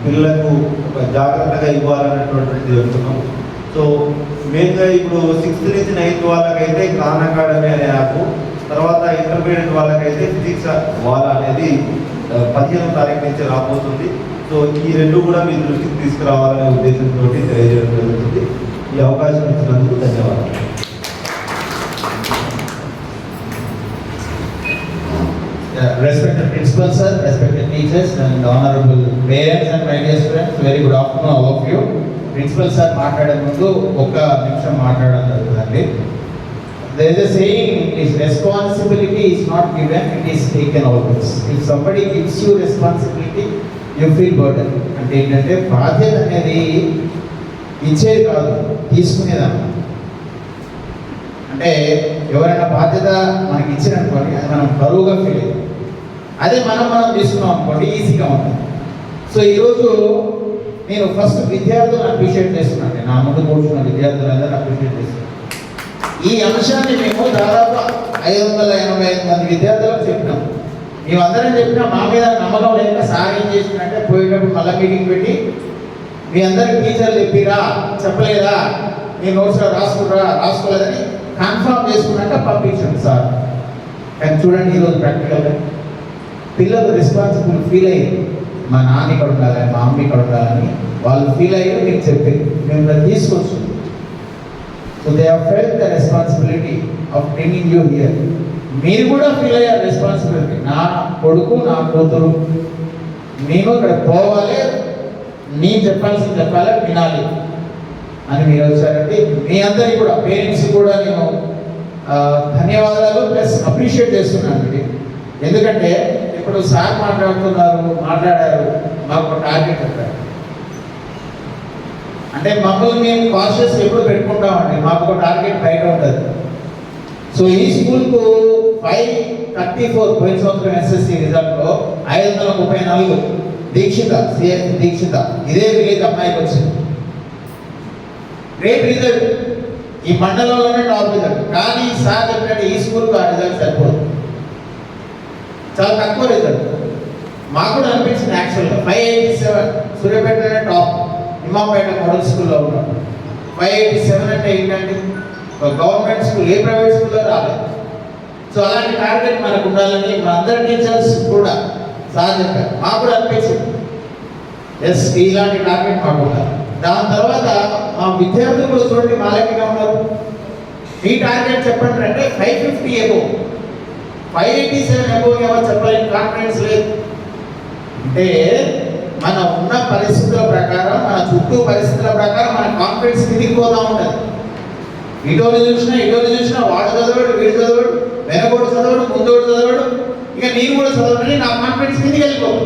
పిల్లలకు ఒక జాగ్రత్తగా ఇవ్వాలనేటువంటిది చెప్తున్నాం. సో మెయిన్గా ఇప్పుడు 6th నుంచి 9th వాళ్ళకైతే ఖాన్ అకాడమీ అనే యాప్, తర్వాత ఇంటర్మీడియట్ వాళ్ళకైతే ఫిజిక్స్ వాల్ అనేది 15వ తారీఖు నుంచి రాబోతుంది. సో ఈ రెండు కూడా మీ దృష్టికి తీసుకురావాలనే ఉద్దేశంతో తెలియజేయడం జరుగుతుంది. ఈ అవకాశం ఇచ్చినందుకు ధన్యవాదాలు. Respected principal sir, respected teachers and honorable parents and my dear students, very good afternoon all of you. Principal sir మాట్లాడే ముందు ఒక నిమిషం మాట్లాడడం జరుగుతుందండి. There is a saying in English, responsibility is not given, it is taken always. If somebody gives you responsibility, you feel burden. అంటే ఏంటంటే బాధ్యత అనేది ఇచ్చేది కాదు, తీసుకునేదన్నమాట. అంటే ఎవరైనా బాధ్యత మనకి ఇచ్చిననుకోండి, అది మనం బరువుగా ఫీల్ అవుతుంది. అదే మనం తీసుకున్నాం అనుకోండి, ఈజీగా ఉంటుంది. సో ఈరోజు నేను ఫస్ట్ విద్యార్థులను అప్రిషియేట్ చేస్తున్నాను. నా ముందు కూర్చున్న విద్యార్థులందరూ అప్రిషియేట్ చేస్తున్నాను. ఈ అంశాన్ని మేము దాదాపు 585 మంది విద్యార్థులకు చెప్పినాం. మేమందరం చెప్పినా మా మీద నమ్మకం లేక సార్ ఏం చేసినట్టే పోయేటప్పుడు మళ్ళీ మీటింగ్ పెట్టి మీ అందరికి టీచర్లు చెప్పిరా, చెప్పలేదా, మీ నోట్స్లో రాసుకోలేదని కన్ఫర్మ్ చేసుకున్నాక పంపించండి సార్. కానీ చూడండి ఈరోజు ప్రాక్టికల్గా పిల్లలు రెస్పాన్సిబుల్ ఫీల్ అయ్యారు. మా నాన్న ఇక్కడ ఉండాలని, మా అమ్మ ఇక్కడ ఉండాలని వాళ్ళు ఫీల్ అయ్యారు. మీకు చెప్పి మేము దాన్ని తీసుకొచ్చు. So they have felt the responsibility of bringing you here. మీరు కూడా ఫీల్ అయ్యారు రెస్పాన్సిబిలిటీ. నా కొడుకు, నా కూతురు, మేము ఇక్కడ పోవాలి, నేను చెప్పాల్సింది చెప్పాలి, వినాలి అని మీరు వచ్చారంటే మీ అందరికీ కూడా పేరెంట్స్ కూడా నేను ధన్యవాదాలు ప్లస్ అప్రిషియేట్ చేస్తున్నాను. ఎందుకంటే ఇప్పుడు సార్ మాట్లాడారు, మాకు ఒక టార్గెట్ చెప్పారు. అంటే మమ్మల్ని మేము కాన్షియస్ ఎప్పుడు పెట్టుకుంటామండి, మాకు ఒక టార్గెట్ బయట ఉంటుంది. సో ఈ స్కూల్కు 534 పోయిన సంవత్సరం ఎస్ఎస్సి రిజల్ట్లో 534 దీక్షిత, సిఎస్ దీక్షిత, ఇదే విలేజ్ అమ్మాయికి వచ్చింది. గ్రేట్ రిజల్ట్, ఈ మండలంలోనే టాప్ రిజల్ట్. కానీ సార్ చెప్పినట్టు ఈ స్కూల్కి ఆ రిజల్ట్ సరిపోదు, చాలా తక్కువ రిజల్ట్. మాకు కూడా అనిపించింది యాక్చువల్గా 587 సూర్యాపేటలోనే టాప్, ఇమాంపేట మోడల్ స్కూల్లో ఉన్నాం. 587 అంటే ఏంటంటే గవర్నమెంట్ స్కూల్, ఏ ప్రైవేట్ స్కూల్లో రాలేదు. సో అలాంటి టార్గెట్ మనకు ఉండాలని మా అందరి టీచర్స్ కూడా సార్ చెప్పారు. మాకు కూడా అనిపించింది ఎస్ ఇలాంటి టార్గెట్ మాకు ఉండాలి. దాని తర్వాత మా విద్యార్థులు కూడా చూడండి మా లెక్కగా ఉన్నారు. ఈ టార్గెట్ చెప్పండి అంటే 550 అబోవ్, 587 అబోవ్ ఎవరు చెప్పలేని కాన్ఫిడెన్స్ లేదు. అంటే మన ఉన్న పరిస్థితుల ప్రకారం, మన చుట్టూ పరిస్థితుల ప్రకారం మన కాన్ఫిడెన్స్ కిందికి పోతూ ఉంటుంది. ఇటోని చూసినా వాడు చదవడు, వీడు చదవడు, వెనకోడు చదవడు, ముందోడు చదవడు, ఇక నేను కూడా చదవడని నా కాన్ఫిడెన్స్ కిందికి వెళ్ళిపోదు.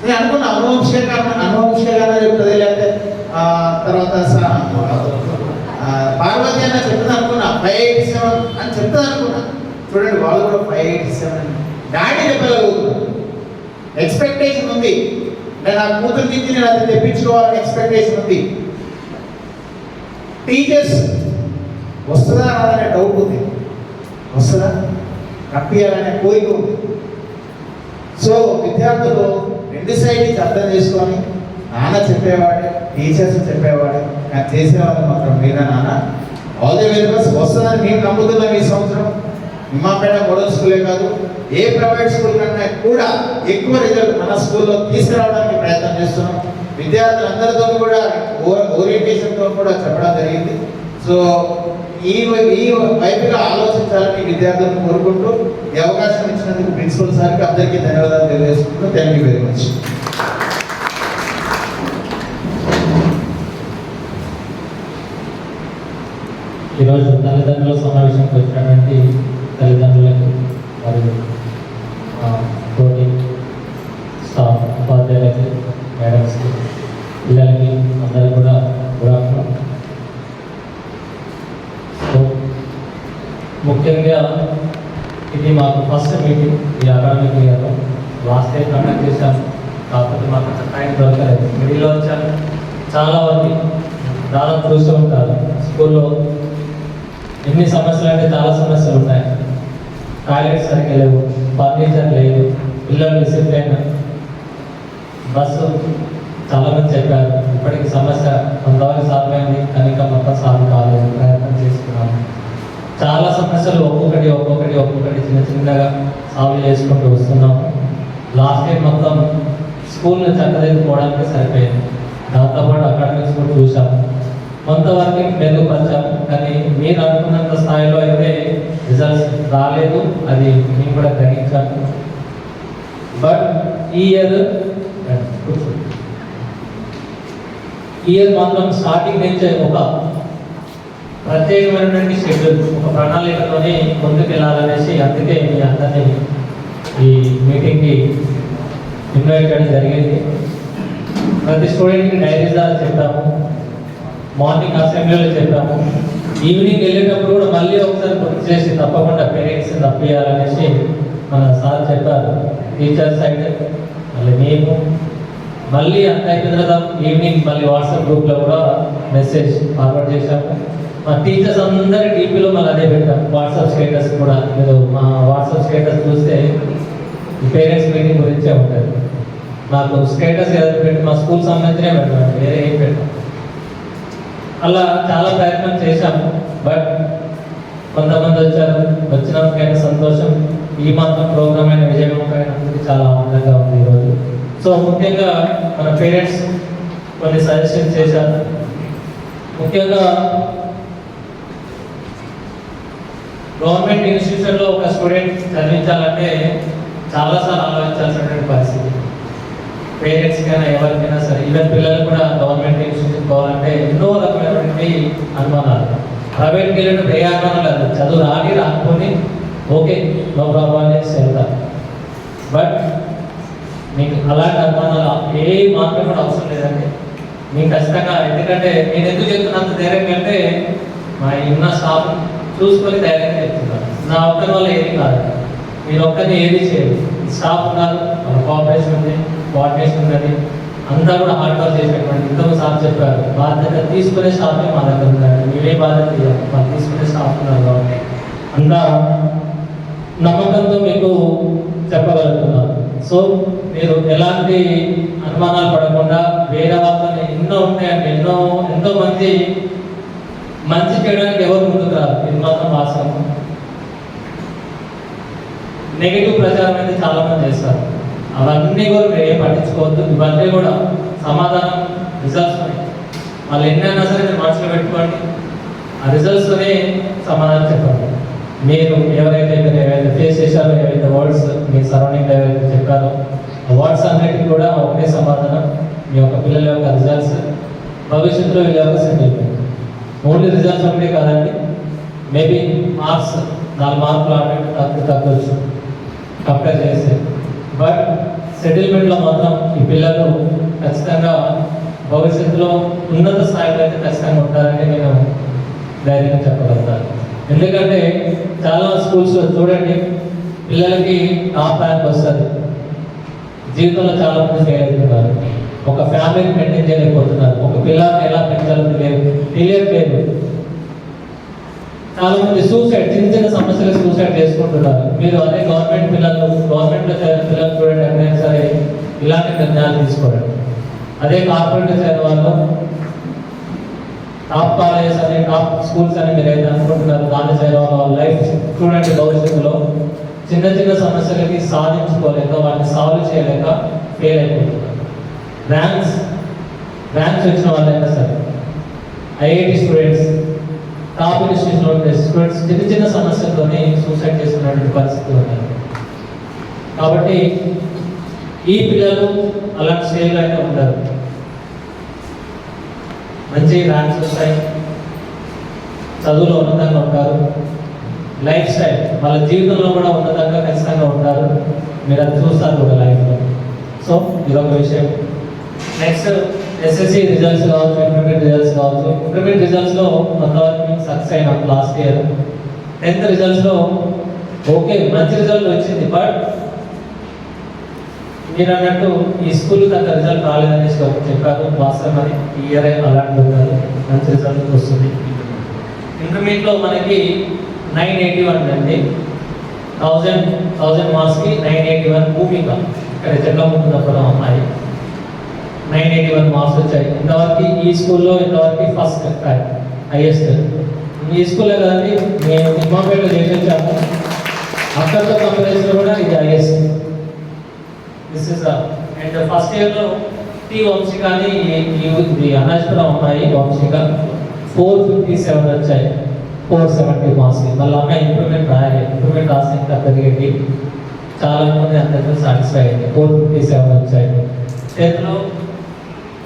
నేను అనుకున్నా అనువంశికంగా చెప్తుంది, లేకపోతే తర్వాత పార్వతి అన్న చెప్తుంది అనుకున్నా, 587 అని చెప్తుంది అనుకున్నా. చూడండి వాళ్ళు కూడా 587 డాడీ చెప్పగలుగుతున్నారు. ఎక్స్పెక్టేషన్ ఉంది, అంటే నా కూతురు నుంచి నేను అది తెప్పించుకోవాలని ఎక్స్పెక్టేషన్ ఉంది. టీచర్స్ వస్తుందా రాదనే డౌట్ ఉంది, వస్తుందా రప్పియాలనే కోరిక ఉంది. సో విద్యార్థులు రెండు సైడ్ నుంచి అర్థం చేసుకొని నాన్న చెప్పేవాడే, టీచర్స్ చెప్పేవాడే, కానీ చేసేవాళ్ళు మాత్రం మీరా నాన్న. All the very best. వస్తుందని మేము నమ్ముతున్నాం. ఈ సంవత్సరం ఇమాంపేట మోడల్ స్కూలే కాదు, ఏ ప్రైవేట్ స్కూల్ కన్నా కూడా ఎక్కువ రిజల్ట్ మన స్కూల్లో తీసుకురావడానికి ప్రయత్నం చేస్తున్నాం. విద్యార్థులందరితో కూడా ఓరియంటేషన్తో కూడా చెప్పడం జరిగింది. సో ఈ వైపుగా ఆలోచించాలని విద్యార్థులను కోరుకుంటూ ఈ అవకాశం ఇచ్చినందుకు ప్రిన్సిపల్ సార్కి అందరికీ ధన్యవాదాలు తెలియజేసుకుంటూ థ్యాంక్ యూ వెరీ మచ్. ఈరోజు తల్లిదండ్రుల సమావేశంకి వచ్చినటువంటి తల్లిదండ్రులకు మరియు తోటి స్టాఫ్ ఉపాధ్యాయులకి మేడమ్స్కి పిల్లలకి అందరికీ కూడా గుడ్ ఆఫ్టర్నూన్. సో ముఖ్యంగా ఇది మాకు ఫస్ట్ మీటింగ్ ఈ అకాడమిక్ ఇయర్లో. లాస్ట్ టైం కండక్ట్ చేశాము, కాకపోతే మాకు అంత టైం దొరకలేదు. మిడిల్లో వచ్చాను. చాలా మంది దాదాపు చూస్తూ ఉంటారు స్కూల్లో ఎన్ని సమస్యలు అంటే చాలా సమస్యలు ఉన్నాయి. టాయిలెట్స్ సరిగ్గా లేవు, ఫర్నిచర్ లేదు, పిల్లలు డిసిప్లైన్, బస్సు చాలామంది చెప్పారు. ఇప్పటికి సమస్య కొంతవరకు సాల్వ్ అయింది, కానీ ఇంకా మొత్తం సాల్వ్ కాలేదు. ప్రయత్నం చేస్తున్నాము. చాలా సమస్యలు ఒక్కొక్కటి చిన్న చిన్నగా సాల్వ్ చేసుకుంటూ వస్తున్నాము. లాస్ట్ టైం మొత్తం స్కూల్ని చక్కదిద్దుకోవడానికి సరిపోయింది. దాంతోపాటు అకాడమిక్స్ కూడా చూసాము, కొంతవరకు మెరుగుపరిచాము. కానీ మీరు అనుకున్నంత స్థాయిలో అయితే రిజల్ట్స్ రాలేదు, అది మేము కూడా గ్రహించాము. బట్ ఈ ఇయర్ మాత్రం స్టార్టింగ్ నుంచే ఒక ప్రత్యేకమైనటువంటి షెడ్యూల్, ఒక ప్రణాళికతోనే ముందుకెళ్ళాలనేసి అందుకే మీ అందరినీ ఈ మీటింగ్కి ఇన్వైట్ చేయడం జరిగింది. ప్రతి స్టూడెంట్కి డైరీస్ ద్వారా చెప్పాము, మార్నింగ్ అసెంబ్లీలో చెప్పాము, ఈవినింగ్ వెళ్ళేటప్పుడు కూడా మళ్ళీ ఒకసారి గుర్తు చేసి తప్పకుండా పేరెంట్స్ తప్పియాలనేసి మన సార్ చెప్పారు. టీచర్ సైడ్ మళ్ళీ మేము మళ్ళీ అంత అయిపోయిన తర్వాత ఈవినింగ్ మళ్ళీ వాట్సాప్ గ్రూప్లో కూడా మెసేజ్ ఫార్వర్డ్ చేశాము. మా టీచర్స్ అందరి డీపీలో మళ్ళీ అదే పెట్టాము. వాట్సాప్ స్టేటస్ కూడా మీరు మా వాట్సాప్ స్టేటస్ చూస్తే పేరెంట్స్ మీటింగ్ గురించే ఉంటుంది. నాకు స్టేటస్ ఏదైనా పెట్టి మా స్కూల్ సంబంధించినే పెట్టాము, వేరే ఏం పెట్టాము. అలా చాలా ప్రయత్నం చేశాము. బట్ కొంతమంది వచ్చారు, వచ్చినందుకైనా సంతోషం. ఈ మాత్రం ప్రోగ్రామ్ అయిన విజయవంతమైనందుకు చాలా ఆనందంగా ఉంది ఈరోజు. సో ముఖ్యంగా మన పేరెంట్స్ కొన్ని సజెషన్స్ చేశారు. ముఖ్యంగా గవర్నమెంట్ ఇన్స్టిట్యూషన్లో ఒక స్టూడెంట్ చదివించాలంటే చాలాసార్లు ఆలోచించాల్సినటువంటి పరిస్థితి. పేరెంట్స్ కైనా ఎవరికైనా సరే, ఈవెన్ పిల్లలు కూడా గవర్నమెంట్ ఇన్స్టిట్యూషన్ పోవాలంటే ఎన్నో రకమైనటువంటి అనుమానాలు. ప్రైవేట్కి వెళ్ళినప్పుడు ఏ అనుమానం లేదు, చదువు రాకపోతే ఓకే నో ప్రాబ్లం అనేసి వెళ్తారు. బట్ మీకు అలాంటి అనుమానాలు ఏ మాత్రం కూడా అవసరం లేదండి. మీకు ఖచ్చితంగా, ఎందుకంటే నేను ఎందుకు చెప్తున్నంత ధైర్యంగా అంటే మా ఉన్న స్టాఫ్ చూసుకొని ధైర్యంగా చెప్తున్నారు. నా ఒక్కరి వల్ల ఏది కాదు, మీరు ఒక్కరిని ఏది చేయరు. స్టాఫ్ ఉన్నారు, మన కోఆపరేషన్ ఉంది, కోఆర్డినేషన్ ఉందని అంతా కూడా హార్డ్ వర్క్ చేసేటువంటి. ఇంతకు సార్ చెప్పారు, బాధ్యత తీసుకునే స్టాఫే మా దగ్గర ఉందండి, మీరే బాధ్యత ఇవ్వాలి, వాళ్ళు తీసుకునే స్టాఫ్ ఉన్నారు కాబట్టి అంతా నమ్మకంతో మీకు చెప్పగలుగుతున్నారు. సో మీరు ఎలాంటి అనుమానాలు పడకుండా వేరే వాళ్ళని ఎన్నో ఉంటాయండి, ఎంతో మంది మంచి చేయడానికి ఎవరు ముందుకు రాదు, ఇది మాత్రం వాస్తవం. నెగిటివ్ ప్రచారం అయితే చాలా మంది చేస్తారు, అవన్నీ కూడా మీరు ఏం పట్టించుకోవద్దు. ఇవన్నీ కూడా సమాధానం రిజల్ట్స్ ఉన్నాయి. వాళ్ళు ఎన్నైనా సరే మీరు మనసులో పెట్టుకోండి, ఆ రిజల్ట్స్తోనే సమాధానం చెప్పండి. మీరు ఏవైతే ఫేస్ చేశారో, ఏవైతే వర్డ్స్ మీ సరౌండింగ్ ఏవైతే చెప్పారో ఆ వర్డ్స్ అన్నిటికీ కూడా ఒకటే సమాధానం. మీ యొక్క పిల్లల యొక్క రిజల్ట్స్ భవిష్యత్తులో వీళ్ళ యొక్క సెటిల్మెంట్. ఓన్లీ రిజల్ట్స్ ఒకటే కాదండి, మేబీ మార్క్స్ 4 మార్కులు ఆటోమేటిక్ తగ్గొచ్చు కంపేర్ చేస్తే. బట్ సెటిల్మెంట్లో మాత్రం ఈ పిల్లలు ఖచ్చితంగా భవిష్యత్తులో ఉన్నత స్థాయిలో అయితే ఖచ్చితంగా ఉంటారని నేను ధైర్యంగా చెప్పగలుగుతాను. ఎందుకంటే చాలా స్కూల్స్లో చూడండి, పిల్లలకి టాప్ ర్యాంక్ వస్తుంది, జీవితంలో చాలా మంది ఫెయిల్ అవుతున్నారు, ఒక ఫ్యామిలీని మెయింటైన్ చేయలేకపోతున్నారు, ఒక పిల్లల్ని ఎలా పెంచాలో తెలియట్లేదు. చాలా మంది సూసైడ్, చిన్న సమస్యలు సూసైడ్ చేసుకుంటున్నారు. మీరు అదే గవర్నమెంట్లో చదివిన పిల్లలు చూడండి, ఎక్కడైనా సరే ఇలాంటి నిర్ణయాలు తీసుకోవడం. అదే కార్పొరేట్లో చదివిన వాళ్ళు టాప్ కాలేజెస్ అని, టాప్ స్కూల్స్ అని మీరు అయితే అనుకుంటున్నారు, దాన్ని చదివిన వాళ్ళ లైఫ్ చూడండి భవిష్యత్తులో చిన్న సమస్యలకి సాధించుకోలేక, వాటిని సాల్వ్ చేయలేక ఫెయిల్ అయిపోతున్నారు. ర్యాంక్స్ ర్యాంక్స్ వచ్చిన వాళ్ళైనా సరే, ఐఐటి స్టూడెంట్స్, టాప్ ఇన్స్టిట్యూషన్లో ఉండే స్టూడెంట్స్ చిన్న చిన్న సమస్యలతోనే సూసైడ్ చేసుకున్నటువంటి పరిస్థితులు ఉన్నాయి. కాబట్టి ఈ పిల్లలు అలాంటి స్టేజ్లో అయితే ఉంటారు. మంచి ర్యాంక్స్ వస్తాయి, చదువులో ఉన్నతంగా ఉంటారు, లైఫ్ స్టైల్ వాళ్ళ జీవితంలో కూడా ఉన్నతంగా ఖచ్చితంగా ఉంటారు. మీరు అది చూస్తారు కూడా లైఫ్లో. సో ఇదొక విషయం. నెక్స్ట్ ఎస్ఎస్సి రిజల్ట్స్ కావచ్చు, ఇంటర్మీడియట్ రిజల్ట్స్ కావచ్చు. ఇంటర్మీడియట్ రిజల్ట్స్లో కొంతవరకు మీకు సక్సెస్ అయినాం లాస్ట్ ఇయర్. 10th రిజల్ట్స్లో ఓకే మంచి రిజల్ట్ వచ్చింది, బట్ మీరు అన్నట్టు ఈ స్కూల్కి అంత రిజల్ట్ రాలేదనేసి చెప్పారు. వాస్తవమని ఈ ఇయర్ అలాంటి ఉంటారు, మంచి రిజల్ట్ వస్తుంది. ఇంటర్మీడియట్లో మనకి 981 అండి, 1000 మార్క్స్కి 981. భూమిక ఇక్కడ చెట్లముకున్నప్పుడు అమ్మాయి 981 మార్క్స్ వచ్చాయి. ఇంతవరకు ఈ స్కూల్లో ఇంతవరకు ఫస్ట్ హైయెస్ట్. ఈ స్కూల్లో కదండి మేము నిమ్మపేటలో చేసి వచ్చాము, అక్కడితో కంపారిజన్లో కూడా ఇది highest. This is and first ఇయర్లో టీ వంశిక అని ఇది అనాజ్పురం అమ్మాయి వంశిక 457 వచ్చాయి, 470 మార్క్స్. మళ్ళీ అమ్మాయి ఇంప్రూవ్మెంట్ రాయాలి, ఇంప్రూవ్మెంట్ రాసి ఇంకా పెరిగేది. చాలా మంది అందరితో సాటిస్ఫై అయ్యింది. 457 వచ్చాయి. 10th లో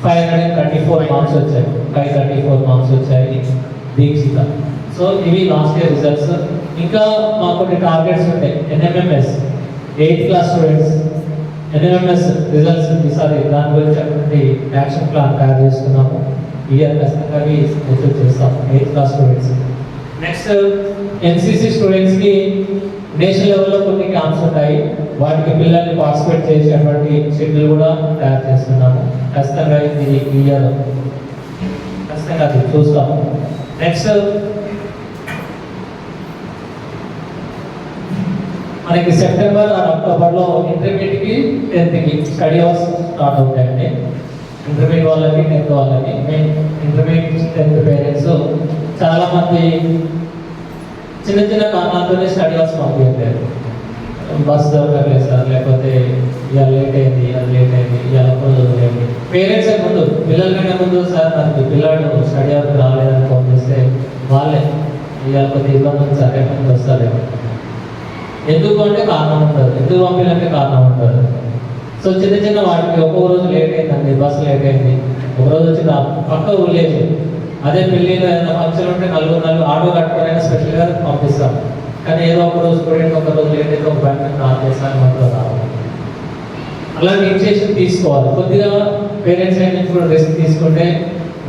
534 మార్క్స్ వచ్చాయి, 534 మార్క్స్ వచ్చాయి దీక్షిత. సో ఇవి లాస్ట్ ఇయర్ రిజల్ట్స్. ఇంకా మాకు కొన్ని టార్గెట్స్ ఉంటాయి. NMMS 8th class students NMMS results ఈసారి దాని గురించి అటువంటి యాక్షన్ ప్లాన్ తయారు చేసుకున్నాము. ఈ ఇయర్ ఖచ్చితంగా అవి అచీవ్ చేస్తాం 8th class students. Next NCC స్టూడెంట్స్కి నేషనల్ లెవెల్లో కొన్ని క్యాంప్స్ ఉంటాయి, వాటికి పిల్లల్ని పార్టిసిపేట్ చేసేటువంటి షెడ్యూల్ కూడా తయారు చేస్తున్నాము. ఖచ్చితంగా ఇది ఈ ఇయర్ ఖచ్చితంగా అది చూస్తాము. నెక్స్ట్ మనకి సెప్టెంబర్ ఆర్ అక్టోబర్లో ఇంటర్మీడియట్కి 10th స్టడీ అవర్స్ స్టార్ట్ అవుతాయండి. ఇంటర్మీడియట్ వాళ్ళకి 10th వాళ్ళకి. మేము ఇంటర్మీడియట్ 10th పేరెంట్స్ చాలామంది చిన్న చిన్న కారణాలతోనే స్టడీ అవర్స్ పంపించారు. బస్ దొరకలేదు సార్, లేకపోతే ఇవాళ లేట్ అయింది, అది లేట్ అయింది, ఇవాళ చదవలేదు. పేరెంట్స్ ముందు పిల్లల కంటే ముందు సార్ నాకు పిల్లాడు స్టడీ అవర్కి రాలేదని ఫోన్ చేస్తే వాళ్ళే ఇవాళ కొద్ది ఇబ్బంది ఉంది సార్, రేపు వస్తారేమో. ఎందుకు అంటే కారణం ఉంటుంది, ఎందుకు పంపించాలంటే కారణం ఉంటుంది. సో చిన్న చిన్న వాటికి ఒక్కొక్క రోజు లేట్ అయిందండి, బస్సు లేట్ అయింది. ఒక రోజు వచ్చి పక్క విలేజ్, అదే పెళ్ళిలో ఏదైనా ఫంక్షన్ ఉంటే నలుగురు ఆటో కట్టుకొని స్పెషల్గా పంపిస్తాం. కానీ ఏదో ఒక రోజు స్టూడెంట్ ఒక రోజు లేట్ అయితే ఒక బ్యాంక్ కాల్ చేస్తాను మాత్రం రావాలి. అలాంటి ఇనిషియేషన్ తీసుకోవాలి. కొద్దిగా పేరెంట్స్ సైడ్ నుంచి కూడా రిస్క్ తీసుకుంటే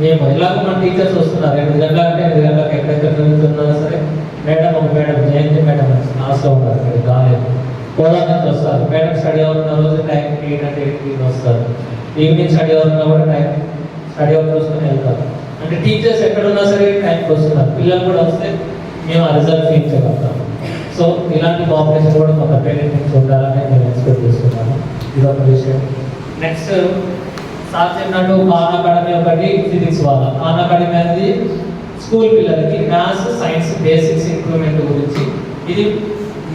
మేము ఎలాగో మన టీచర్స్ వస్తున్నారు 8 గంటల అంటే 8 గంటలకు ఎక్కడెక్కడ జరుగుతున్నా సరే మేడం ఒక మేడం జయంతి మేడం క్లాస్లో ఉన్నారు, ఇక్కడ రాలేదు. కోదా నుంచి వస్తారు మేడం, స్టడీ అవర్ ఉన్న రోజు టైం 8 అంటే 8కి వస్తారు. ఈవినింగ్ స్టడీ అవర్ ఉన్నా కూడా టైం స్టడీ అవర్ చూసుకొని వెళ్తారు. అంటే టీచర్స్ ఎక్కడున్నా సరే టైంకి వస్తున్నారు. పిల్లలు కూడా వస్తే మేము ఆ రిజల్ట్ తీర్చగలుగుతాం. సో ఇలాంటి కోఆపరేషన్ కూడా కొంత పేరెంట్ నుంచి ఉండాలని నేను ఎక్స్పెక్ట్ చేస్తున్నాను. ఇదొక విషయం. నెక్స్ట్ సార్ చెప్పినట్టు ఖాన్ అకాడమీ ఒకటి ఫిజిక్స్ వాళ్ళ. ఖాన్ అకాడమీ అనేది స్కూల్ పిల్లలకి మ్యాథ్స్ సైన్స్ బేసిక్స్ ఇంప్రూవ్మెంట్ గురించి. ఇది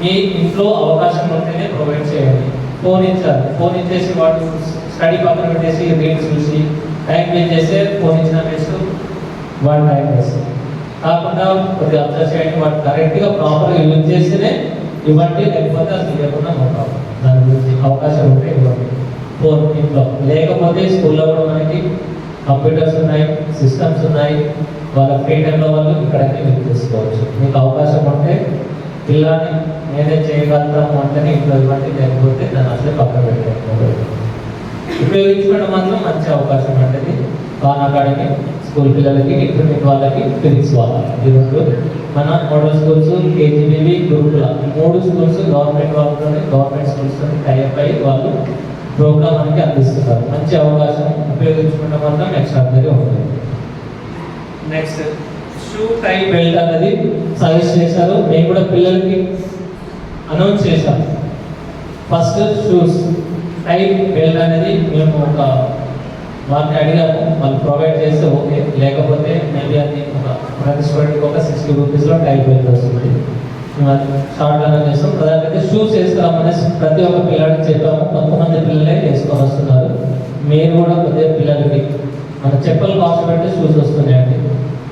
మీ ఇంట్లో అవకాశం ఉంటేనే ప్రొవైడ్ చేయండి. ఫోన్ ఇచ్చారు, ఫోన్ ఇచ్చేసి వాడు స్టడీ పక్కన పెట్టేసి రీల్స్ చూసి టైం వేస్ట్ చేస్తే ఫోన్ ఇచ్చిన వేస్ట్, వాడు టైం వేస్ట్ కాకుండా కొద్దిగా అబ్జర్వ్ చేయండి. వాడు కరెక్ట్గా ప్రాపర్గా యూజ్ చేస్తేనే ఇవ్వండి, లేకపోతే అసలు ఇవ్వకుండా ఉంటాం. దాని గురించి అవకాశం ఉంటే ఇవ్వండి. ఫోన్ ఇంట్లో లేకపోతే స్కూల్లో కూడా మనకి కంప్యూటర్స్ ఉన్నాయి, సిస్టమ్స్ ఉన్నాయి. వాళ్ళ ఫ్రీ టైంలో వాళ్ళు ఇక్కడైతే యూజ్ చేసుకోవచ్చు. మీకు అవకాశం ఉంటే పిల్లల్ని నేనే చేయగలుగుతాము అంటేనే ఇంట్లో ఇవ్వండి, లేకపోతే దాన్ని అసలే పక్కన పెట్టాను. ఉపయోగించుకోవడం మాత్రం మంచి అవకాశం అంటే ఖాన్ అకాడమీ స్కూల్ పిల్లలకి, ఇంటర్మీడియట్ వాళ్ళకి, ఫిజిక్స్ వాళ్ళకి. ఈ రెండు మన మోడల్ స్కూల్స్, కేజీబీవి, గురుకుల 3 స్కూల్స్ గవర్నమెంట్ వాళ్ళతోనే, గవర్నమెంట్ స్కూల్స్తో టైఅప్ అయ్యి వాళ్ళు ప్రోగ్రామ్ అనేది అందిస్తున్నారు. మంచి అవకాశం, ఉపయోగించుకోవడం మాత్రం ఎక్స్ట్రాడినరీ ఉంటుంది. నెక్స్ట్ షూ టై బెల్ట్ అనేది సజెస్ట్ చేశారు. మేము కూడా పిల్లలకి అనౌన్స్ చేశాం. ఫస్ట్ షూస్ టై బెల్ట్ అనేది మేము ఒక వాళ్ళని అడిగాము, వాళ్ళు ప్రొవైడ్ చేస్తే ఓకే, లేకపోతే మేబీ అది ఒక ప్రతి స్టూడెంట్కి ఒక 60 రూపీస్లో టై బెల్ట్ వస్తుంది. షార్ట్ అనేది చేస్తాం. ప్రధానంగా షూస్ వేసుకురామనేసి ప్రతి ఒక్క పిల్లడికి చెప్పాము. కొంతమంది పిల్లలే వేసుకొని వస్తున్నారు. మీరు కూడా కొద్దిగా పిల్లలకి మన చెప్పులు కాస్ట్ పెట్టి షూస్ వస్తున్నాయండి.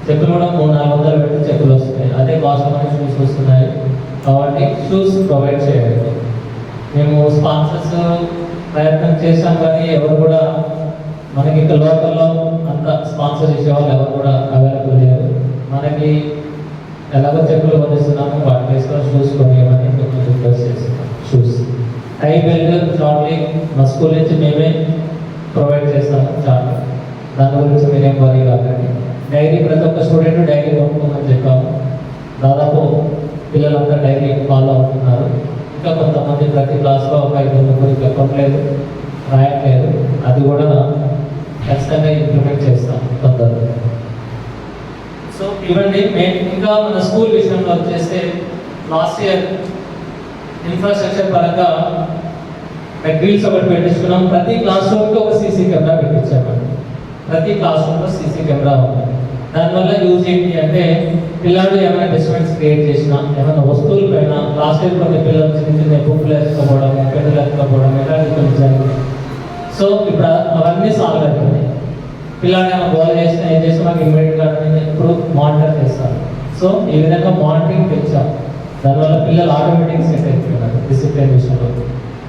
చెప్పులు కూడా 300-400 పెట్టి చెప్పులు వస్తున్నాయి. అదే కాస్ట్ మనకి షూస్ వస్తున్నాయి. కాబట్టి షూస్ ప్రొవైడ్ చేయండి. మేము స్పాన్సర్స్ ప్రయత్నం చేసాం కానీ ఎవరు కూడా మనకి ఇక్కడ లోకల్లో అంత స్పాన్సర్ చేసేవాళ్ళు ఎవరు కూడా అవైలబుల్ లేరు. మనకి ఎలాగో చెప్పులు కొనిస్తున్నాము, వాటి వేసుకొని షూస్ కొనియమని మేము రిక్వెస్ట్ చేస్తున్నాం. షూస్, టై, బెల్ట్, షార్ట్లీ మా స్కూల్ నుంచి మేమే ప్రొవైడ్ చేస్తాము. చాలా దాని గురించి మీరేం వరీ కాకండి. డైరీ ప్రతి ఒక్క స్టూడెంట్ డైరీ కొనుక్కోమని చెప్పాము. దాదాపు పిల్లలంతా డైరీ ఫాలో అవుతున్నారు. ఇంకా కొంతమంది ప్రతి క్లాస్లో ఒక 5 ఇంకా కొనలేదు, రాయట్లేదు. అది కూడా ఖచ్చితంగా ఇంప్లిమెంట్ చేస్తాం తొందరగా. సో ఇవన్నీ ఇంకా మన స్కూల్ విషయంలో వచ్చేస్తే లాస్ట్ ఇయర్ ఇన్ఫ్రాస్ట్రక్చర్ పరంగా గ్రిల్స్ ఒకటి పెట్టించుకున్నాం. ప్రతి క్లాస్ రూమ్కి ఒక సీసీ కెమెరా పెట్టించామండి. ప్రతి క్లాస్ రూమ్లో సీసీ కెమెరా ఉంది. దానివల్ల యూజ్ ఏంటి అంటే పిల్లలు ఏమైనా డిస్టర్బెన్స్ క్రియేట్ చేసినా, ఏమైనా వస్తువుల పైన లాస్ట్ ఇయర్ కొన్ని పిల్లలు చిన్న బుక్లు ఎత్తుకోవడం, పెద్దలు ఎత్తుకోవడం ఇలాంటి కొన్ని జరిగింది. సో ఇప్పుడు అవన్నీ సాల్వ్ అయిపోయింది. పిల్లలు ఏమైనా గోల్ చేసినా ఏం చేసినా మాకు ఇమ్మీడియట్గా ఇప్పుడు మానిటర్ చేస్తారు. సో ఈ విధంగా మానిటరింగ్ పెంచాం. దానివల్ల పిల్లలు ఆటోమేటిక్ సెట్ అయిపోయినారు డిసిప్లిన్ విషయంలో.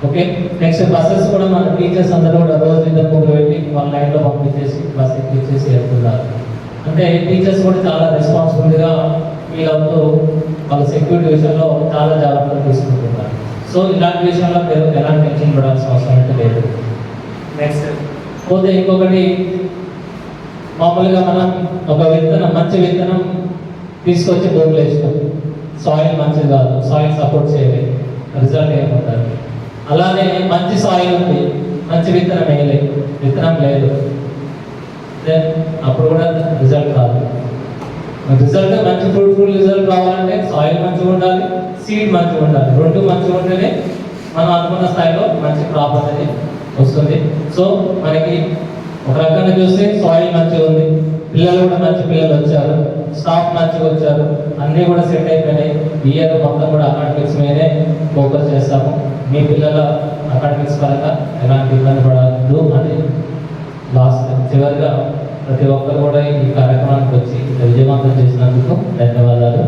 ఓకే, నెక్స్ట్ బస్సెస్ కూడా మన టీచర్స్ అందరూ కూడా రోజు 2-3 వెళ్ళి వాళ్ళ లైన్లో పంపించేసి బస్ ఎక్కించేసి వెళ్తున్నారు. అంటే టీచర్స్ కూడా చాలా రెస్పాన్సిబుల్గా ఫీల్ అవుతూ వాళ్ళ సెక్యూరిటీ విషయంలో చాలా జాగ్రత్తలు తీసుకుంటున్నారు. సో ఇలాంటి విషయంలో మీరు ఎలాంటి టెన్షన్ పడాల్సిన అవసరం అయితే లేదు. నెక్స్ట్ పోతే ఇంకొకటి, మామూలుగా మనం ఒక విత్తనం, మంచి విత్తనం తీసుకొచ్చి భూమిలో వేసినాం. సాయిల్ మంచిది కాదు, సాయిల్ సపోర్ట్ చేయలేదు, రిజల్ట్ ఏమవుతుంది. అలానే మంచి సాయిల్ ఉంది, మంచి విత్తనం వేయలేదు, విత్తనం లేదు, దెన్ అప్పుడు కూడా రిజల్ట్ రాదు. రిజల్ట్ మంచి ఫ్రూట్ఫుల్ రిజల్ట్ రావాలంటే సాయిల్ మంచిగా ఉండాలి, సీడ్ మంచిగా ఉండాలి. 2 మంచిగా ఉంటేనే మనం అనుకున్న స్థాయిలో మంచి క్రాప్ అనేది వస్తుంది. సో మనకి ఒక రకంగా చూస్తే సాయిల్ మంచిగా ఉంది, పిల్లలు కూడా మంచి పిల్లలు వచ్చారు, స్టాఫ్ మంచిగా వచ్చారు, అన్నీ కూడా సెట్ అయిపోయినాయి. ఈ ఇయర్ మొత్తం కూడా అకాడమిక్స్ మీదే ఫోకస్ చేస్తాము. మీ పిల్లల అకాడమిక్స్ పరంగా ఎలాంటి ఇబ్బంది పడద్దు అని లాస్ట్ చివరిగా ప్రతి ఒక్కరు కూడా ఈ కార్యక్రమానికి వచ్చి విజయవంతం చేసినందుకు ధన్యవాదాలు.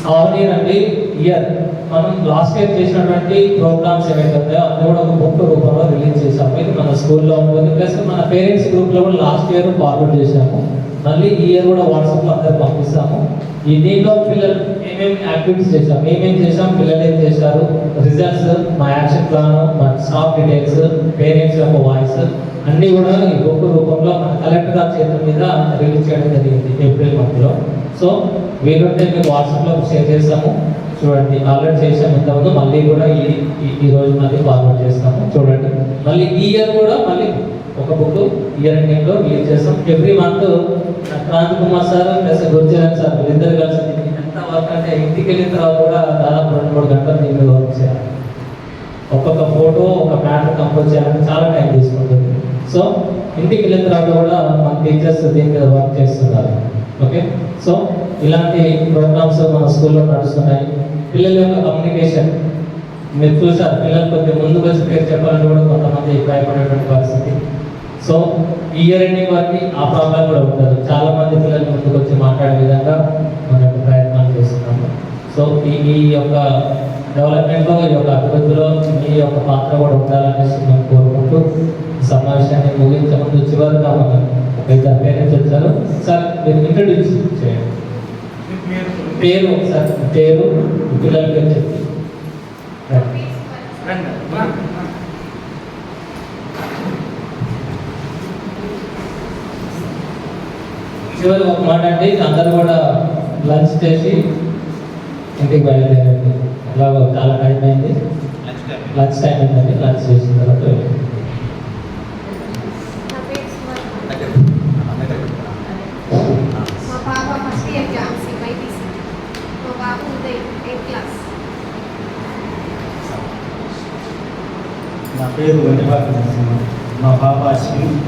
సావనీర్ అండి, ఇయర్ మనం లాస్ట్ ఇయర్ చేసినటువంటి ప్రోగ్రామ్స్ ఏవైతే ఉన్నాయో అన్నీ కూడా ఒక బుక్ రూపంలో రిలీజ్ చేసాము. ఇది మన స్కూల్లో ఉంటుంది. ప్లస్ మన పేరెంట్స్ గ్రూప్లో కూడా లాస్ట్ ఇయర్ ఫార్వర్డ్ చేసాము. మళ్ళీ ఈ ఇయర్ కూడా వాట్సాప్లో అందరు పంపిస్తాము. ఈ దీంట్లో పిల్లలు ఏమేమి యాక్టివిటీస్ చేసాం, ఏమేమి చేసాం, పిల్లలు ఏం చేశారు, రిజల్ట్స్, మా యాక్షన్ ప్లాన్, మా స్టాఫ్ డీటెయిల్స్, పేరెంట్స్ యొక్క వాయిస్ అన్నీ కూడా ఈ బుక్ రూపంలో మన కలెక్టర్ గారి చేతుల మీద రిలీజ్ చేయడం జరిగింది ఏప్రిల్ మంత్లో. సో వీలుంటే మీకు వాట్సాప్లో షేర్ చేస్తాము, చూడండి. ఆల్రెడీ చేసాము ఇంతకుముందు, మళ్ళీ కూడా ఈ రోజు మళ్ళీ ఫార్వర్డ్ చేస్తాము, చూడండి. మళ్ళీ ఈ ఇయర్ కూడా మళ్ళీ ఒక బుక్ ఇయర్ ఎండింగ్లో రిలీజ్ చేస్తాం. Every month Kranthi Kumar sir plus Gurucharan sir వీళ్ళిద్దరు కలిసి ఎంత వర్క్ అంటే ఇంటికి వెళ్ళిన తర్వాత కూడా దాదాపు 2-3 గంటలు దీని మీద వర్క్ చేయాలి. ఒక్కొక్క ఫోటో, ఒక మ్యాటర్ కంపోజ్ చేయాలంటే చాలా టైం తీసుకుంటుంది. సో ఇంటికి వెళ్ళిన తర్వాత కూడా మన టీచర్స్ దీని మీద వర్క్ చేస్తున్నారు. ఓకే, సో ఇలాంటి ప్రోగ్రామ్స్ మన స్కూల్లో నడుస్తున్నాయి. పిల్లల యొక్క కమ్యూనికేషన్ మీరు చూసారు, పిల్లలు కొంచెం ముందుకు వచ్చి పేరు చెప్పాలని కూడా కొంతమంది భయపడేటువంటి పరిస్థితి. సో ఈ ఇయర్ ఎండింగ్ వరకు ఆ ప్రాబ్లం కూడా ఉండదు. చాలా మంది పిల్లలు ముందుకు వచ్చి మాట్లాడే విధంగా మన యొక్క ప్రయత్నాలు చేస్తున్నాము. సో ఈ యొక్క డెవలప్మెంట్లో, ఈ యొక్క అభివృద్ధిలో మీ యొక్క పాత్ర కూడా ఉండాలనేసి మేము కోరుకుంటూ సమావేశాన్ని ముగించే ముందు చివరిగా మనం ఒక 2 పేరెంట్స్ వచ్చారు. సార్ మీరు ఇంట్రడ్యూస్ చేయండి. పేరు సార్, పేరు, పిల్లల పేరు చెప్పి చివరి ఒక మాట అండి, అందరూ కూడా లంచ్ చేసి ఇంటికి బయలుదేరండి. అలాగో చాలా టైం అయింది, లంచ్ టైం అయిందండి. లంచ్ చేసిన తర్వాత మా పాప ఫస్ట్ ఇయర్ జాన్సీ బైపీసీ, మా బాబు ఉదయ్ 8th క్లాస్. నా పేరు వెంటపాటి నరసింహ, మా పాప అశ్విని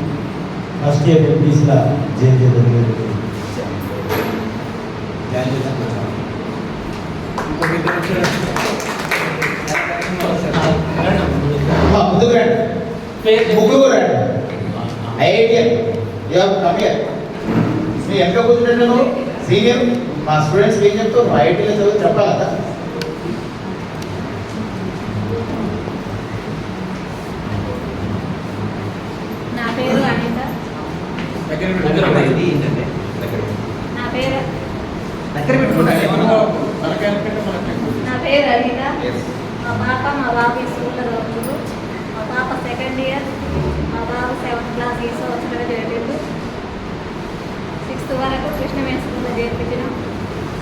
ఫస్ట్ ఇయర్ ఎంపీసీలో జేజే దగ్గర ముందుకు రండి. ముగ్గురు రండి. ఐఐటిఎన్ మీ ఎంత కూర్చుంటే నువ్వు సీనియర్ మా స్టూడెంట్స్ ఏం చెప్తావు ఐఐటీలో చదువు చెప్పాలి కదా. నా పేరు అనిత. నా పేరు నా పేరు అనిత. మా పాప మా బాబు స్కూల్లో చదువుతుంది. మా పాప సెకండ్ ఇయర్, మా బాబు 7th క్లాస్ ఈ సంవత్సరం చేరిండు. 6th వరకు కృష్ణవేణి స్కూల్లో చేర్పించినాం.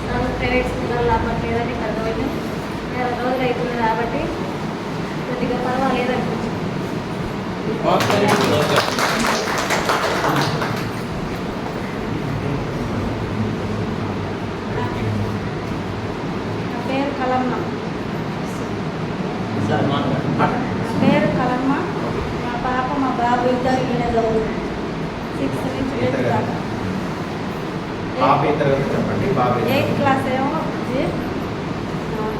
చదువు ప్రైవేట్ స్కూల్లో అవ్వట్లేదని చదవడం 2 రోజులు అవుతుంది కాబట్టి కొద్దిగా పర్వాలేదనిపించింది. నా పేరు కలమ్మ. పేరు కలమ్మ. మా పాప మా బాబు ఇద్దరు ఈయన చదువుతుంది. 6th నుంచి 8th దాకా. పాప ఇద్దరు చెప్పండి. బాబు 8th క్లాస్ ఏమో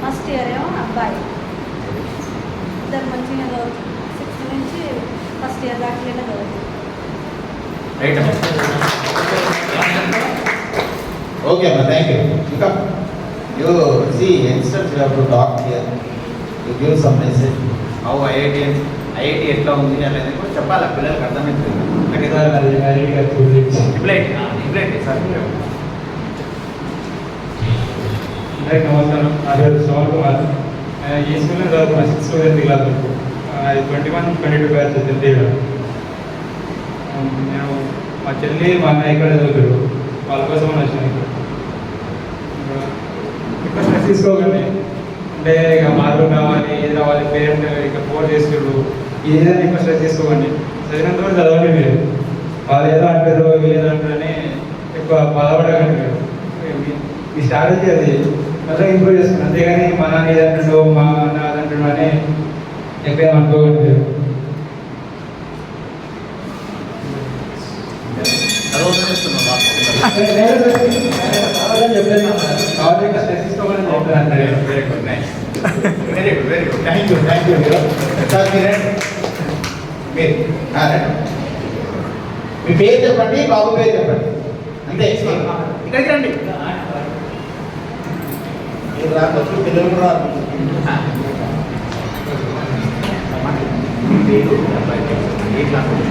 ఫస్ట్ ఇయర్ ఏమో అబ్బాయి. ఇద్దరు మంచిగా చదువుతుంది. 6th నుంచి ఫస్ట్ ఇయర్ దాకా చదువుతుంది. ఓకే అమ్మా, థ్యాంక్ యూ. ఇంకా you see youngsters you have to talk here, you give some message. How IIT ఎట్లా ఉంది అనేది కూడా చెప్పాలి, పిల్లలకు అర్థమవుతుంది. అందరికీ నమస్కారం. నా పేరు శ్రవణ్ కుమార్. ఈ స్కూల్లో చదువుకున్న 6th to 8th క్లాస్ వరకు. అది 21-22 బ్యాచ్ చెల్లి. నేను మా చెల్లి మా అన్న ఇక్కడ చదువుతారు. వాళ్ళ కోసం వచ్చాను ఇక్కడ. ఎక్కువ స్ట్రెస్ తీసుకోకండి. అంటే ఇక మార్కులు కావాలి, ఏది రావాలి, పేరెంట్ ఇక ఫోర్స్ చేస్తున్నారు, ఏదైనా ఎక్కువ స్ట్రెస్ తీసుకోకండి. చదివినంత వరకు చదవండి. మీరు వాళ్ళు ఏదో అంటారు, వీళ్ళు ఏదో అంటారని ఎక్కువ బాధపడకండి. మీరు మీ స్ట్రాటజీ అది మళ్ళీ ఇంప్రూవ్ చేసుకుని, అంతేగాని మా నాన్న ఏదంటాడు, మా అన్న అదంటాడు అని ఎక్కడేమో అనుకోకండి. మీరు మీ పేరు చెప్పండి, బాబు పేరు చెప్పండి, అంతే. ఇక్కడికి రండి. రావచ్చు, పిల్లలు కూడా పేరు ఏ క్లాస్ దగ్గర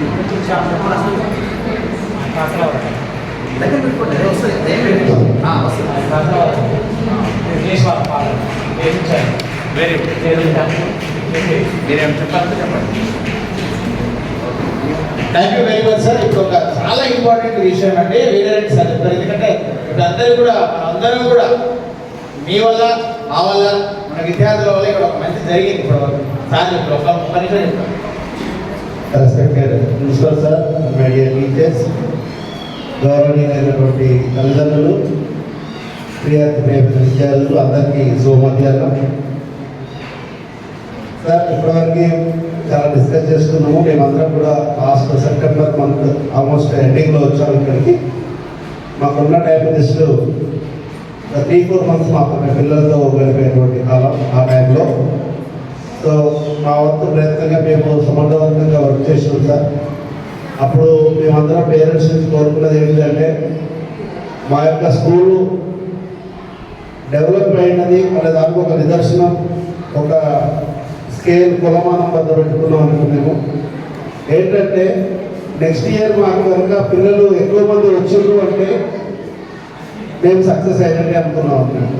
పెట్టుకోండి. వస్తుంది వెరీ గుడ్. మీరేం చెప్పాలంటే చెప్పండి. Thank you very much sir. ఇప్పుడు ఒక చాలా ఇంపార్టెంట్ విషయం అండి వీరారెడ్డి సార్ చెప్పారు. ఎందుకంటే ఇప్పుడు అందరం కూడా మీ వల్ల మా వల్ల మన విద్యార్థుల వల్ల ఇక్కడ ఒక మంచి జరిగింది. ఇప్పుడు సార్ చెప్పారు, ఒక నిమిషం చెప్తారు. Respected principal sir, my dear teachers, గౌరవనీయులైనటువంటి తల్లిదండ్రులు, ప్రియ విద్యార్థులు అందరికీ శుభమధ్యాహ్నం. సార్ ఇప్పటివరకు చాలా డిస్కస్ చేసుకున్నాము. మేమందరం కూడా లాస్ట్ సెప్టెంబర్ మంత్ ఆల్మోస్ట్ ఎండింగ్లో వచ్చాము ఇక్కడికి. మాకున్న టైం జస్ట్ 3-4 months మాకు పిల్లలతో గడిపేటువంటి కాలం ఆ టైంలో. సో మా వంతు ప్రయత్నంగా మేము సమర్థవంతంగా వర్క్ చేసినాం సార్. అప్పుడు మేమందరం పేరెంట్స్ నుంచి కోరుకున్నది ఏంటంటే మా యొక్క స్కూలు డెవలప్ అయినది అనే దానికి ఒక నిదర్శనం, ఒక స్కేల్ కులమానం వద్ద పెట్టుకున్నాం అనుకున్నాము. ఏంటంటే నెక్స్ట్ ఇయర్ మాకు కనుక పిల్లలు ఎక్కువ మంది వచ్చారు అంటే మేము సక్సెస్ అయినట్టే అనుకున్నాం అన్నట్టు.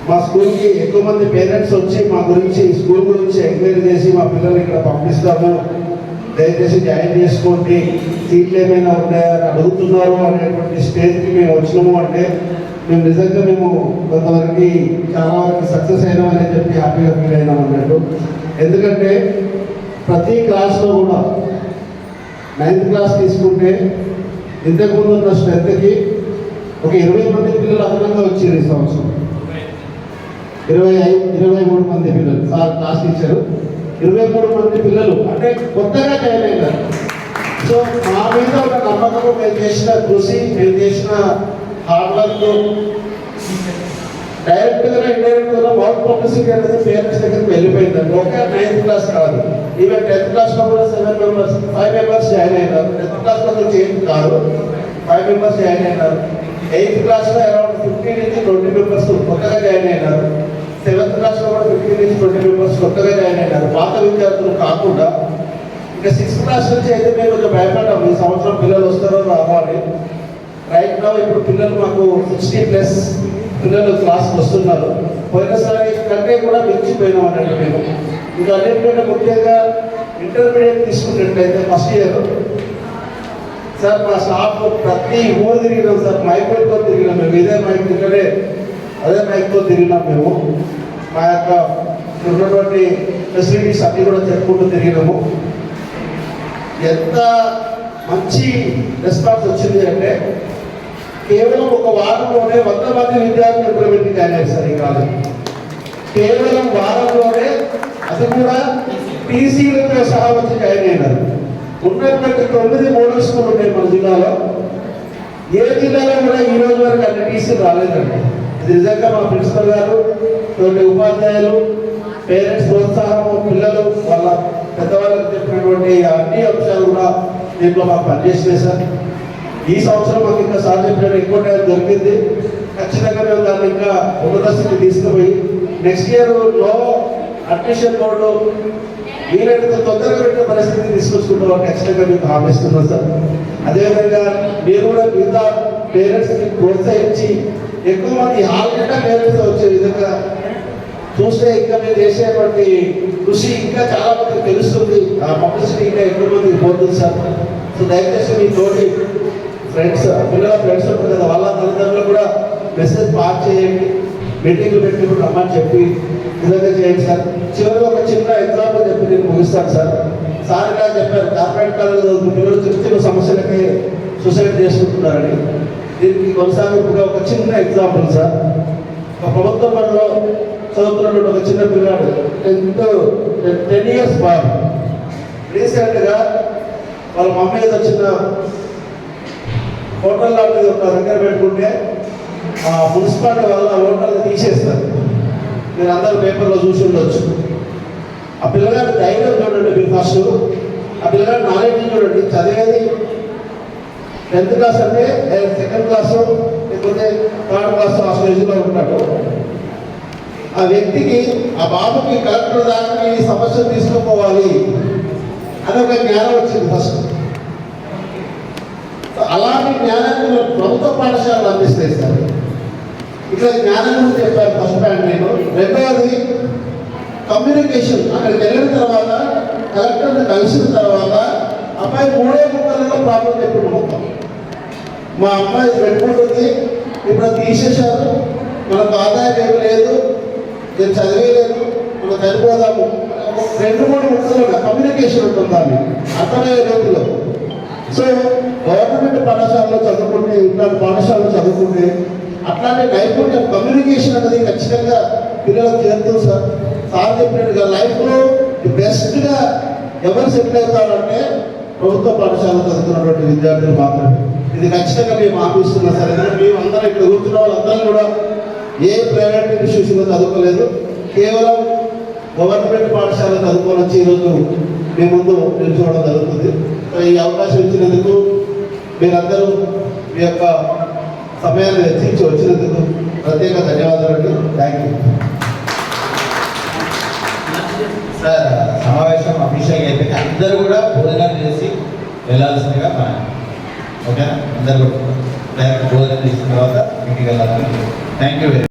మా స్కూల్కి ఎక్కువ మంది పేరెంట్స్ వచ్చి మా గురించి స్కూల్ గురించి ఎంక్వైరీ చేసి మా పిల్లలు ఇక్కడ పంపిస్తాము, దయచేసి జాయిన్ చేసుకోండి, సీట్లు ఏమైనా ఉన్నాయా అడుగుతున్నారు అనేటువంటి స్టేజ్కి మేము వచ్చినాము అంటే మేము నిజంగా మేము కొంతవరకు చాలా వరకు సక్సెస్ అయినామని చెప్పి హ్యాపీగా ఫీల్ అయినాం అన్నట్టు. ఎందుకంటే ప్రతి క్లాస్లో కూడా 9th క్లాస్ తీసుకుంటే ఇంతకుముందు ఉన్న స్ట్రెంత్కి ఒక 20 మంది పిల్లలు అదనంగా వచ్చారు ఈ సంవత్సరం. 23 మంది పిల్లలు సార్ క్లాస్ టీచరు, 23 మంది పిల్లలు అంటే కొత్తగా జాయిన్ అయ్యారు. సో మా మీద ఒక నమ్మకము, మేము చేసిన కృషి, మేము చేసిన హార్డ్ వర్క్ డైరెక్ట్గా ఇండైరెక్ట్గా మౌత్ పబ్లిసిటీ అనేది పేరెంట్స్ దగ్గరికి వెళ్ళిపోయిందండి. ఒక 9th క్లాస్ కాదు, ఈవెన్ 10th క్లాస్లో కూడా 5 మెంబర్స్ జాయిన్ అయినారు. 10th క్లాస్లో నుంచి 8 కాదు, 5 మెంబర్స్ జాయిన్ అయినారు. 8th క్లాస్లో అరౌండ్ 15 నుంచి 20 మెంబర్స్ కొత్తగా జాయిన్ అయినారు. 7th క్లాస్లో కూడా 15 నుంచి 20 మెంబర్స్ కొత్తగా జాయిన్ అయినారు. పాత విద్యార్థులు కాకుండా ఇంకా 6th క్లాస్ నుంచి అయితే మేము కొంచెం భయపడ్డాము, ఈ సంవత్సరం పిల్లలు వస్తారో రావాలి. రైట్ నౌ ఇప్పుడు పిల్లలు మాకు 60+ పిల్లలు క్లాస్కి వస్తున్నారు. పోయినసారి కంటే కూడా మించిపోయినాం అన్నట్టు మేము. ఇంకా అన్నింటికంటే ముఖ్యంగా ఇంటర్మీడియట్ తీసుకున్నట్లయితే ఫస్ట్ ఇయర్ సార్ మా స్టాఫ్ ప్రతి ఊరు తిరిగినాం సార్, మైక్తో తిరిగినాం మేము. ఇదే మైక్ ఇక్కడే అదే మైక్తో తిరిగినాం మేము. మా యొక్క ఉన్నటువంటి ఫెసిలిటీస్ అన్నీ కూడా చెప్పుకుంటూ తిరిగినాము. ఎంత మంచి రెస్పాన్స్ వచ్చింది అంటే కేవలం ఒక వారంలోనే 100 మంది విద్యార్థులు ఇంప్లిమెంట్ అయ్యారు సార్ ఈ కాలేజ్. కేవలం వారంలోనే, అది కూడా టీసీలతో సహా వచ్చి జాయిన్ అయినారు. ఉన్నటువంటి 9 మోడల్ స్కూల్ ఉన్నాయి మన జిల్లాలో. ఏ జిల్లాలో కూడా ఈ రోజు వరకు అన్ని టీసీలు రాలేదండి. ఇది నిజంగా మా ప్రిన్సిపల్ గారు, తోటి ఉపాధ్యాయులు, పేరెంట్స్ ప్రోత్సాహం, పిల్లలు వాళ్ళ పెద్దవాళ్ళకి చెప్పినటువంటి అన్ని అంశాలు కూడా దీంట్లో మాకు పనిచేసినాయి సార్. ఈ సంవత్సరం మాకు ఇంకా సార్ చెప్పినట్టు ఎక్కువ టైం దొరికింది. ఖచ్చితంగా మేము దాన్ని ఇంకా ఉన్నత స్థితికి తీసుకుపోయి నెక్స్ట్ ఇయర్ లో అడ్మిషన్ బోర్డు వీలైనంత తొందరగా పెట్టిన పరిస్థితిని తీసుకొచ్చుకుంటామని ఖచ్చితంగా మీకు హామీ ఇస్తున్నాం సార్. అదేవిధంగా మీరు కూడా మిగతా పేరెంట్స్కి ప్రోత్సహించి ఎక్కువ మంది ఆల్రెడీ పేరెంట్స్ వచ్చే విధంగా చూస్తే ఇంకా మీరు చేసేటువంటి కృషి ఇంకా చాలా మందికి తెలుస్తుంది. ఆ పబ్లిసిటీ ఇంకా ఎక్కువ మందికి పోతుంది సార్. సో దయచేసి మీ తోటి ఫ్రెండ్స్, పిల్లల ఫ్రెండ్స్ ఉంటారు కదా, వాళ్ళ తల్లిదండ్రులు కూడా మెసేజ్ పాస్ చేయండి, మీటింగ్లు పెట్టినప్పుడు రమ్మని చెప్పి విధంగా చేయండి సార్. చివరిగా ఒక చిన్న ఎగ్జాంపుల్ చెప్పి నేను ముగిస్తాను సార్. సార్ ఇలా చెప్పారు, కార్పొరేట్ కాలేజీలో పిల్లలు చిన్న చిన్న సమస్యలకి సూసైడ్ చేసుకుంటున్నారని. దీనికి కొనసాగింపుగా ఒక చిన్న ఎగ్జాంపుల్ సార్. ఒక ప్రభుత్వ పనిలో చదువుతున్నటువంటి ఒక చిన్న పిల్లాడు 10 years బాబు రీసెంట్గా వాళ్ళ మమ్మీ ఏదో చిన్న హోటల్ లాంటిది ఒక దగ్గర పెట్టుకుంటే మున్సిపాలిటీ వల్ల హోటల్ని తీసేస్తారు. మీరు అందరూ పేపర్లో చూసి ఉండొచ్చు. ఆ పిల్లగాడి ధైర్యం చూడండి మీరు ఫస్ట్. ఆ పిల్లగాడి నాలెడ్జ్ చూడండి. చదివేది 10th క్లాస్ అంటే 2nd క్లాసు లేకపోతే 3rd క్లాస్ ఆ స్టేజ్లో ఉంటాడు. ఆ వ్యక్తికి, ఆ బాబుకి కలెక్టర్ దాకా ఈ సమస్యను తీసుకుపోవాలి అని ఒక జ్ఞానం వచ్చింది ఫస్ట్. అలాంటి జ్ఞానాన్ని ప్రభుత్వ పాఠశాలలు అందిస్తాయి సార్. ఇక్కడ జ్ఞానం గురించి చెప్పారు ఫస్ట్ పాయింట్ నేను. రెండవది కమ్యూనికేషన్. అక్కడికి వెళ్ళిన తర్వాత కలెక్టర్ని కలిసిన తర్వాత అమ్మాయి 3 ముక్కలలో ప్రాబ్లం చెప్పుడు మొత్తం. మా అమ్మాయి పెట్టుకుంటుంది, ఇప్పుడు తీసేశారు, మనకు ఆదాయం ఏమి లేదు, నేను చదివేలేదు, మనం చనిపోదాము, 2-3 ముక్కలు కమ్యూనికేషన్ ఉంటుంది దాన్ని అర్థమయ్యే రీతిలో. సో గవర్నమెంట్ పాఠశాలలో చదువుకుంటే, ఇట్లాంటి పాఠశాలలో చదువుకుంటే అట్లాంటి నైపుణ్యం కమ్యూనికేషన్ అనేది ఖచ్చితంగా పిల్లలకు చేరుతుంది సార్. సార్ చెప్పినట్టుగా లైఫ్లో బెస్ట్గా ఎవరు సెటిల్ అవుతారంటే ప్రభుత్వ పాఠశాలలో చదువుతున్నటువంటి విద్యార్థులు మాత్రమే. ఇది ఖచ్చితంగా మేము ఆపిస్తున్నాం సార్. ఎందుకంటే మేము అందరం ఇక్కడ కూర్చున్న వాళ్ళందరూ కూడా ఏ ప్రైవేట్ ఇన్స్టిట్యూషన్లో చదువుకోలేదు, కేవలం గవర్నమెంట్ పాఠశాల చదువుకొని వచ్చి ఈరోజు మీ ముందు నిల్చోవడం జరుగుతుంది. ఈ అవకాశం ఇచ్చినందుకు మీరందరూ మీ యొక్క సమయాన్ని వెచ్చించి వచ్చినందుకు ప్రత్యేక ధన్యవాదాలు అండి. Thank you sir. సమావేశం అఫీషియల్గా అయితే అందరూ కూడా భోజనం చేసి వెళ్ళాల్సిందిగా మన ఓకేనా? అందరూ కూడా భోజనం చేసిన తర్వాత ఇంటికి వెళ్ళాలని. Thank you very much.